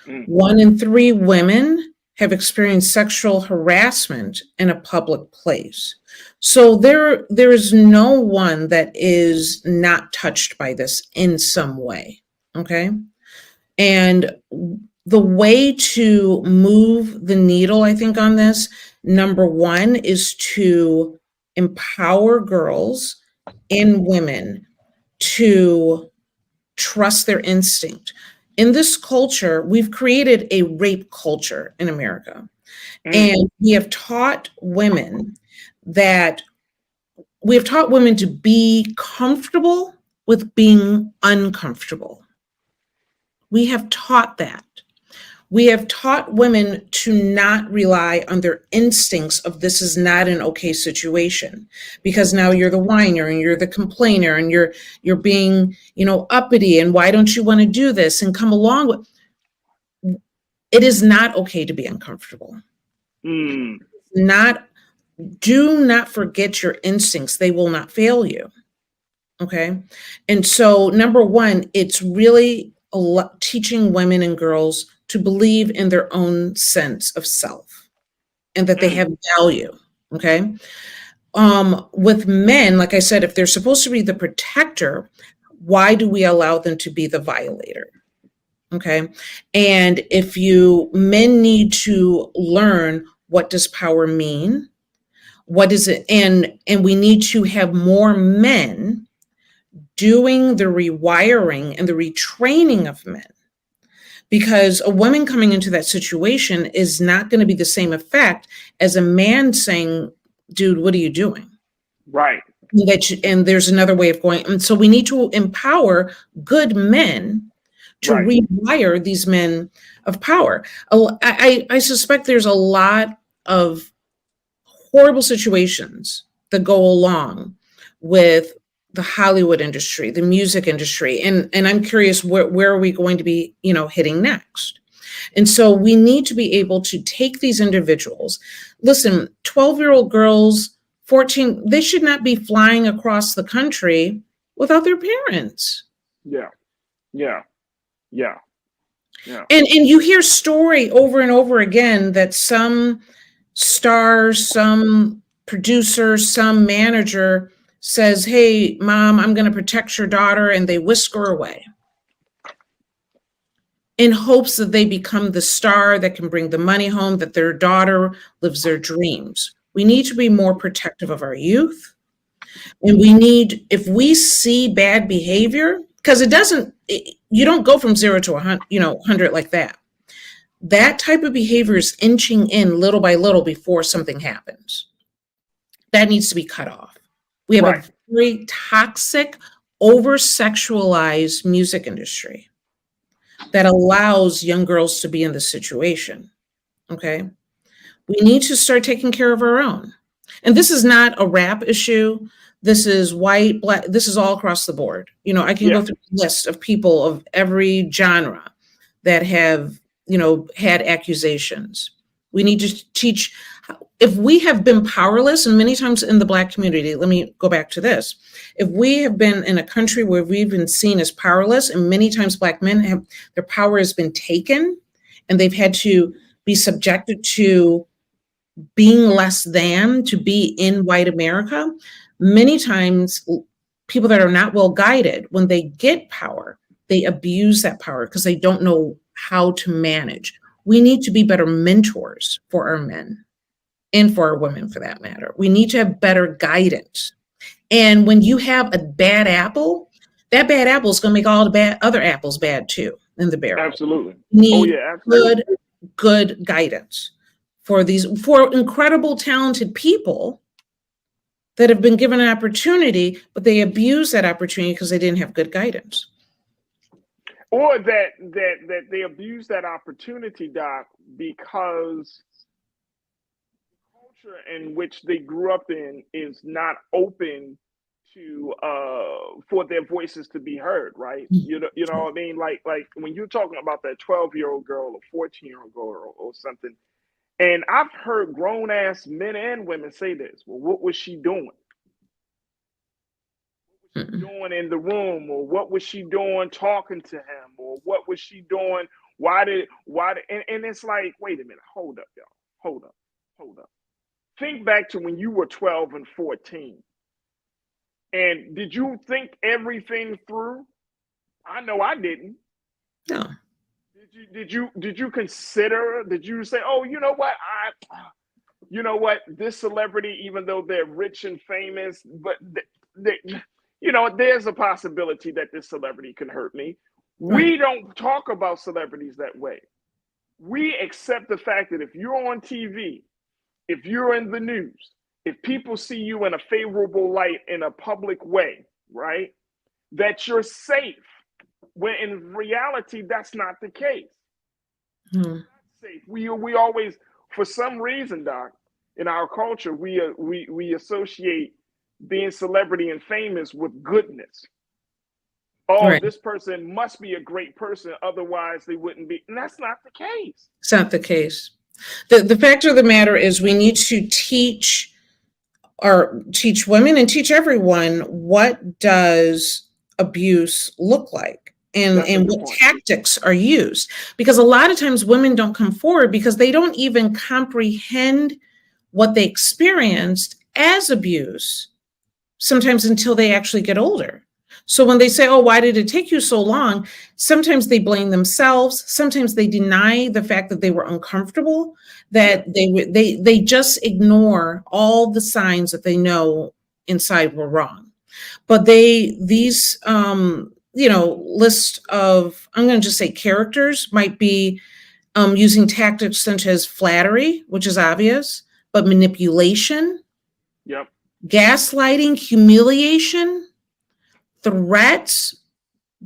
1 in 3 women have experienced sexual harassment in a public place. So there is no one that is not touched by this in some way, okay? And the way to move the needle, I think, on this, number one, is to empower girls and women to trust their instinct. In this culture, we've created a rape culture in America. And we have taught women to be comfortable with being uncomfortable. We have taught that. We have taught women to not rely on their instincts of this is not an okay situation, because now you're the whiner and you're the complainer and you're being, uppity, and why don't you want to do this and come along with. It is not okay to be uncomfortable. Do not forget your instincts. They will not fail you. Okay. And so number one, it's really teaching women and girls to believe in their own sense of self and that they have value. Okay. With men, like I said, if they're supposed to be the protector, why do we allow them to be the violator? Okay. And if men need to learn, what does power mean? What is it? And we need to have more men doing the rewiring and the retraining of men. Because a woman coming into that situation is not going to be the same effect as a man saying, dude, what are you doing? Right. And there's another way of going. And so we need to empower good men to rewire these men of power. I suspect there's a lot of horrible situations that go along with the Hollywood industry, the music industry. And I'm curious, where are we going to be, hitting next? And so we need to be able to take these individuals. Listen, 12-year-old girls, 14, they should not be flying across the country without their parents. Yeah. And you hear story over and over again that some star, some producer, some manager says, hey, mom, I'm going to protect your daughter, and they whisk her away in hopes that they become the star that can bring the money home, that their daughter lives their dreams. We need to be more protective of our youth. And we need, if we see bad behavior, because you don't go from 0 to 100 like that. That type of behavior is inching in little by little before something happens. That needs to be cut off. We have a very toxic, over-sexualized music industry that allows young girls to be in this situation, okay? We need to start taking care of our own. And this is not a rap issue. This is white, black, this is all across the board. I can go through a list of people of every genre that have, had accusations. We need to teach, if we have been powerless, and many times in the Black community, let me go back to this. If we have been in a country where we've been seen as powerless, and many times Black men their power has been taken, and they've had to be subjected to being less than to be in white America, many times people that are not well guided, when they get power, they abuse that power because they don't know how to manage. We need to be better mentors for our men and for our women, for that matter. We need to have better guidance. And when you have a bad apple, that bad apple is going to make all the other apples bad too in the barrel. Absolutely. Need good guidance for incredible, talented people that have been given an opportunity, but they abuse that opportunity because they didn't have good guidance. Or that they abuse that opportunity, Doc, because the culture in which they grew up in is not open to for their voices to be heard, right? You know what I mean? Like when you're talking about that 12-year-old girl or 14-year-old girl or something, and I've heard grown-ass men and women say this, well, what was she doing? What was she doing in the room? Or what was she doing talking to him? Or what was she doing? Why did and it's like, wait a minute, hold up, y'all. Hold up. Think back to when you were 12 and 14. And did you think everything through? I know I didn't. No. Did you consider? Did you say, oh, you know what? This celebrity, even though they're rich and famous, but there's a possibility that this celebrity can hurt me. Right. We don't talk about celebrities that way. We accept the fact that if you're on TV, if you're in the news, if people see you in a favorable light in a public way, right, that you're safe. When in reality, that's not the case. Not safe. We always, for some reason, Doc, in our culture, we associate being celebrity and famous with goodness. Oh, right. This person must be a great person, otherwise they wouldn't be. And that's not the case. It's not the case. The fact of the matter is we need to teach women and teach everyone, what does abuse look like? And what tactics are used, because a lot of times women don't come forward because they don't even comprehend what they experienced as abuse, sometimes until they actually get older. So when they say, oh, why did it take you so long? Sometimes they blame themselves. Sometimes they deny the fact that they were uncomfortable, that they just ignore all the signs that they know inside were wrong. But these list of, I'm going to just say characters might be using tactics such as flattery, which is obvious, but manipulation, Yep. gaslighting, humiliation, threats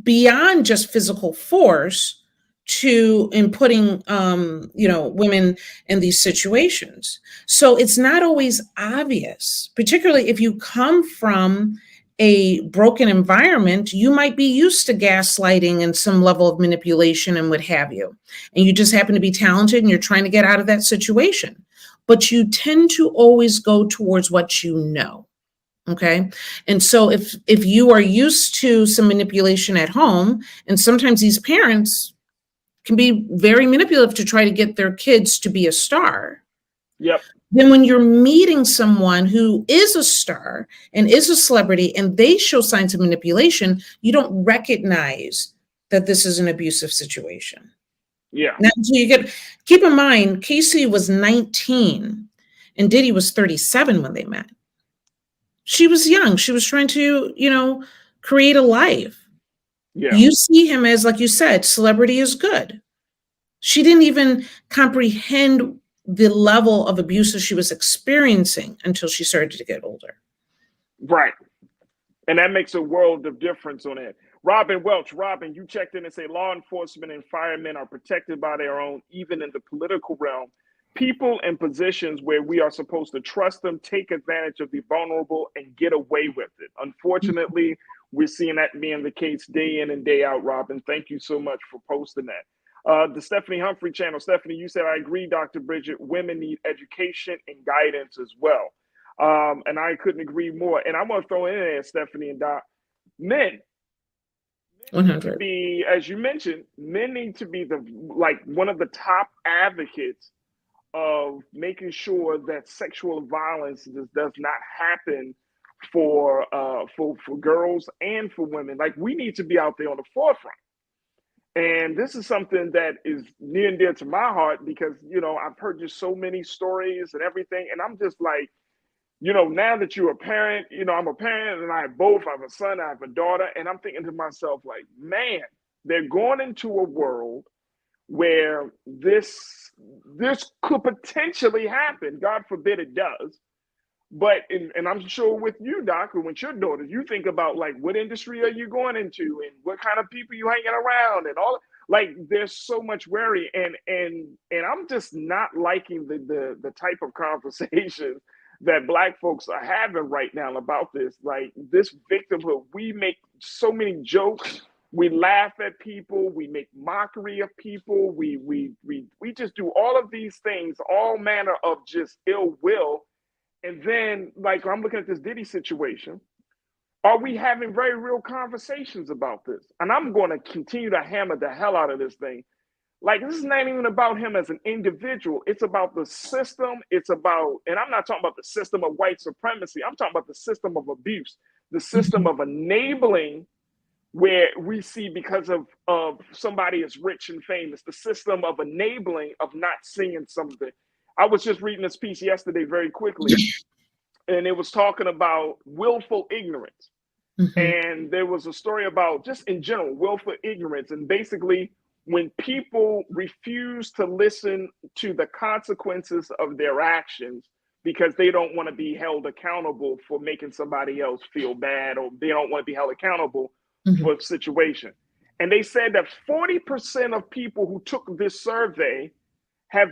beyond just physical force to in putting women in these situations. So it's not always obvious, particularly if you come from a broken environment. You might be used to gaslighting and some level of manipulation and what have you, and you just happen to be talented and you're trying to get out of that situation, but you tend to always go towards what you know. Okay. And so if you are used to some manipulation at home, and sometimes these parents can be very manipulative to try to get their kids to be a star. Yep. Then when you're meeting someone who is a star and is a celebrity and they show signs of manipulation, you don't recognize that this is an abusive situation. Yeah. Now, so keep in mind, Casey was 19 and Diddy was 37 when they met. She was young. She was trying to, create a life. Yeah. You see him as, like you said, celebrity is good. She didn't even comprehend the level of abuse that she was experiencing until she started to get older. Right. And that makes a world of difference on it. Robin Welch, Robin, you checked in and say law enforcement and firemen are protected by their own, even in the political realm. People in positions where we are supposed to trust them take advantage of the vulnerable and get away with it. Unfortunately, we're seeing that being the case day in and day out, Robin. Thank you so much for posting that. The Stephanie Humphrey channel. Stephanie, you said, I agree, Dr. Bridget, women need education and guidance as well. And I couldn't agree more. And I'm going to throw in there, Stephanie and Doc, men 100. Be, as you mentioned, men need to be one of the top advocates of making sure that sexual violence does not happen for girls and for women. Like, we need to be out there on the forefront. And this is something that is near and dear to my heart because, I've heard just so many stories and everything. And I'm just like, now that you're a parent, I'm a parent and I have both. I have a son, I have a daughter. And I'm thinking to myself, like, man, they're going into a world where this could potentially happen. God forbid it does. But, and I'm sure with you, Doc, with your daughters, you think about, like, what industry are you going into and what kind of people you hanging around and all. Like, there's so much worry. And I'm just not liking the type of conversations that Black folks are having right now about this. Like, this victimhood, we make so many jokes. We laugh at people. We make mockery of people. We just do all of these things, all manner of just ill will. And then, like, I'm looking at this Diddy situation. Are we having very real conversations about this? And I'm going to continue to hammer the hell out of this thing. Like, this is not even about him as an individual. It's about the system. It's about, and I'm not talking about the system of white supremacy. I'm talking about the system of abuse, the system of enabling, where we see because of somebody is rich and famous, the system of enabling of not seeing something. I was just reading this piece yesterday very quickly, and it was talking about willful ignorance. And there was a story about, just in general, willful ignorance. And basically, when people refuse to listen to the consequences of their actions because they don't want to be held accountable for making somebody else feel bad, or they don't want to be held accountable for a situation. And they said that 40% of people who took this survey have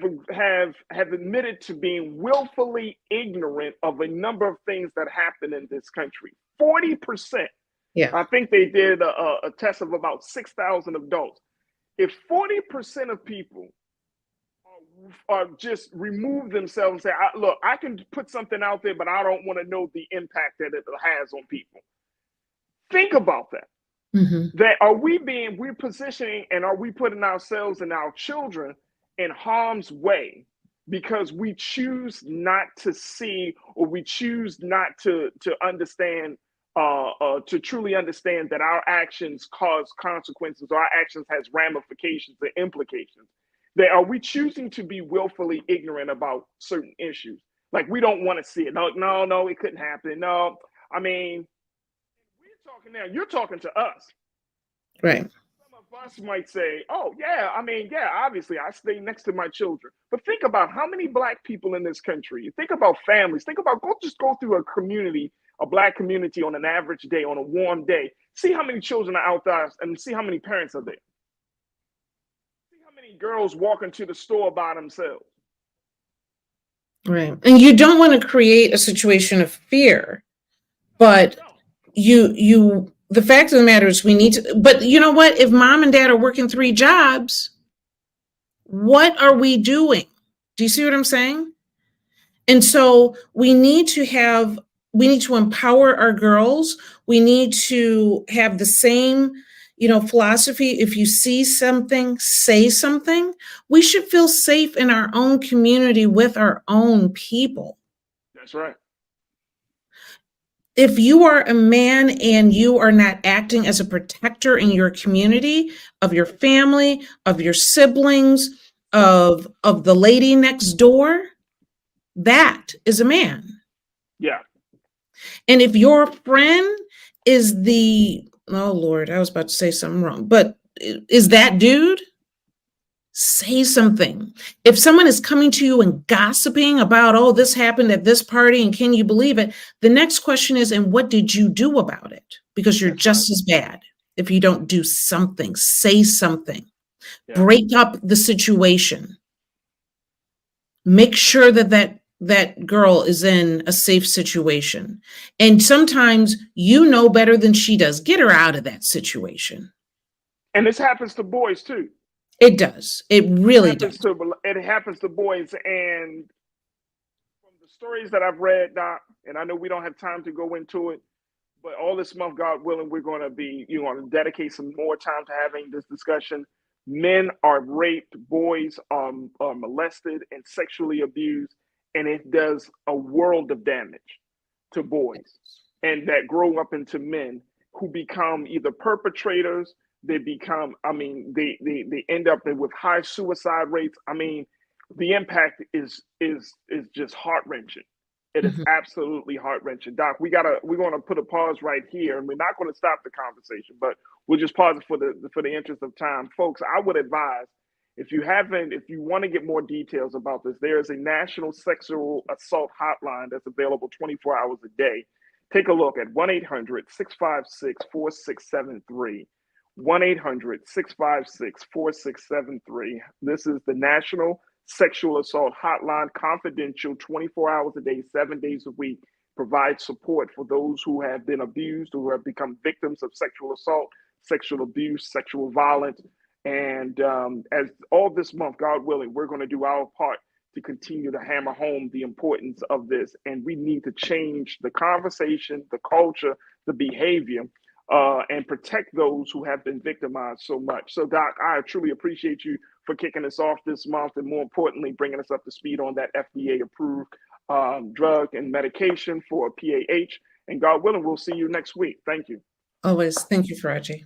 admitted to being willfully ignorant of a number of things that happen in this country. 40%. Yeah. I think they did a test of about 6,000 adults. If 40% of people are just remove themselves and say, look, I can put something out there, but I don't want to know the impact that it has on people. Think about that. That we're positioning, and are we putting ourselves and our children in harm's way because we choose not to see, or we choose not to understand, to truly understand that our actions cause consequences, or our actions has ramifications and implications. That are we choosing to be willfully ignorant about certain issues? Like, we don't want to see it. No, it couldn't happen. No, I mean, talking now, you're talking to us. Right. Some of us might say, oh, yeah, I mean, yeah, obviously I stay next to my children. But think about how many Black people in this country, think about families, think about, just go through a community, a Black community on an average day, on a warm day. See how many children are out there and see how many parents are there. See how many girls walk into the store by themselves. Right. And you don't want to create a situation of fear, but the fact of the matter is we need to, but you know what? If mom and dad are working 3 jobs, what are we doing? Do you see what I'm saying? And so we need to empower our girls. We need to have the same, philosophy. If you see something, say something. We should feel safe in our own community with our own people. That's right. If you are a man and you are not acting as a protector in your community, of your family, of your siblings, of the lady next door, that is a man. Yeah. And if your friend is oh Lord, I was about to say something wrong, but is that dude? Say something. If someone is coming to you and gossiping about, oh, this happened at this party and can you believe it? The next question is, and what did you do about it? Because you're just as bad if you don't do something. Say something. Yeah. Break up the situation. Make sure that girl is in a safe situation. And sometimes you know better than she does. Get her out of that situation. And this happens to boys too. It does. It really does. It happens to boys. And from the stories that I've read, Doc, and I know we don't have time to go into it, but all this month, God willing, we're going to be, dedicate some more time to having this discussion. Men are raped, boys are molested and sexually abused, and it does a world of damage to boys and that grow up into men who become either perpetrators. They become, they end up with high suicide rates. I mean, the impact is just heart-wrenching. It is absolutely heart-wrenching. Doc, we're going to put a pause right here, and we're not going to stop the conversation, but we'll just pause it for the interest of time. Folks, I would advise, if you want to get more details about this, there is a national sexual assault hotline that's available 24 hours a day. Take a look at 1-800-656-4673. 1-800-656-4673. This is the National Sexual Assault Hotline, confidential, 24 hours a day, 7 days a week. Provides support for those who have been abused, who have become victims of sexual assault, sexual abuse, sexual violence. And as all this month, God willing, we're going to do our part to continue to hammer home the importance of this. And we need to change the conversation, the culture, the behavior, and protect those who have been victimized so much. So, Doc, I truly appreciate you for kicking us off this month and, more importantly, bringing us up to speed on that FDA-approved drug and medication for PAH. And God willing, we'll see you next week. Thank you. Always. Thank you, Farajii.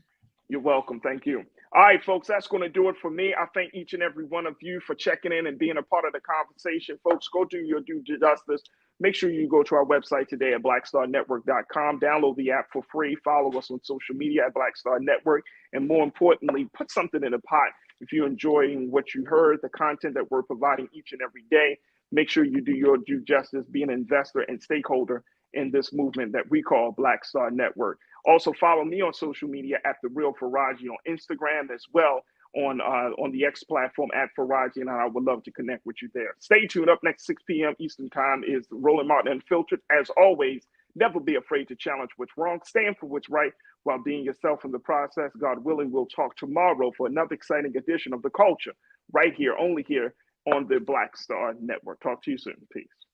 You're welcome. Thank you. All right, folks, that's going to do it for me. I thank each and every one of you for checking in and being a part of the conversation. Folks, go do your due justice. Make sure you go to our website today at blackstarnetwork.com. Download the app for free. Follow us on social media at Black Star Network. And more importantly, put something in the pot. If you're enjoying what you heard, the content that we're providing each and every day, make sure you do your due justice, be an investor and stakeholder in this movement that we call Black Star Network. Also, follow me on social media at The Real Farajii on Instagram, as well on the X platform at Farajii, and I would love to connect with you there. Stay tuned. Up next, 6 p.m. Eastern Time is Roland Martin Unfiltered. As always, never be afraid to challenge what's wrong. Stand for what's right while being yourself in the process. God willing, we'll talk tomorrow for another exciting edition of The Culture, right here, only here on the Black Star Network. Talk to you soon. Peace.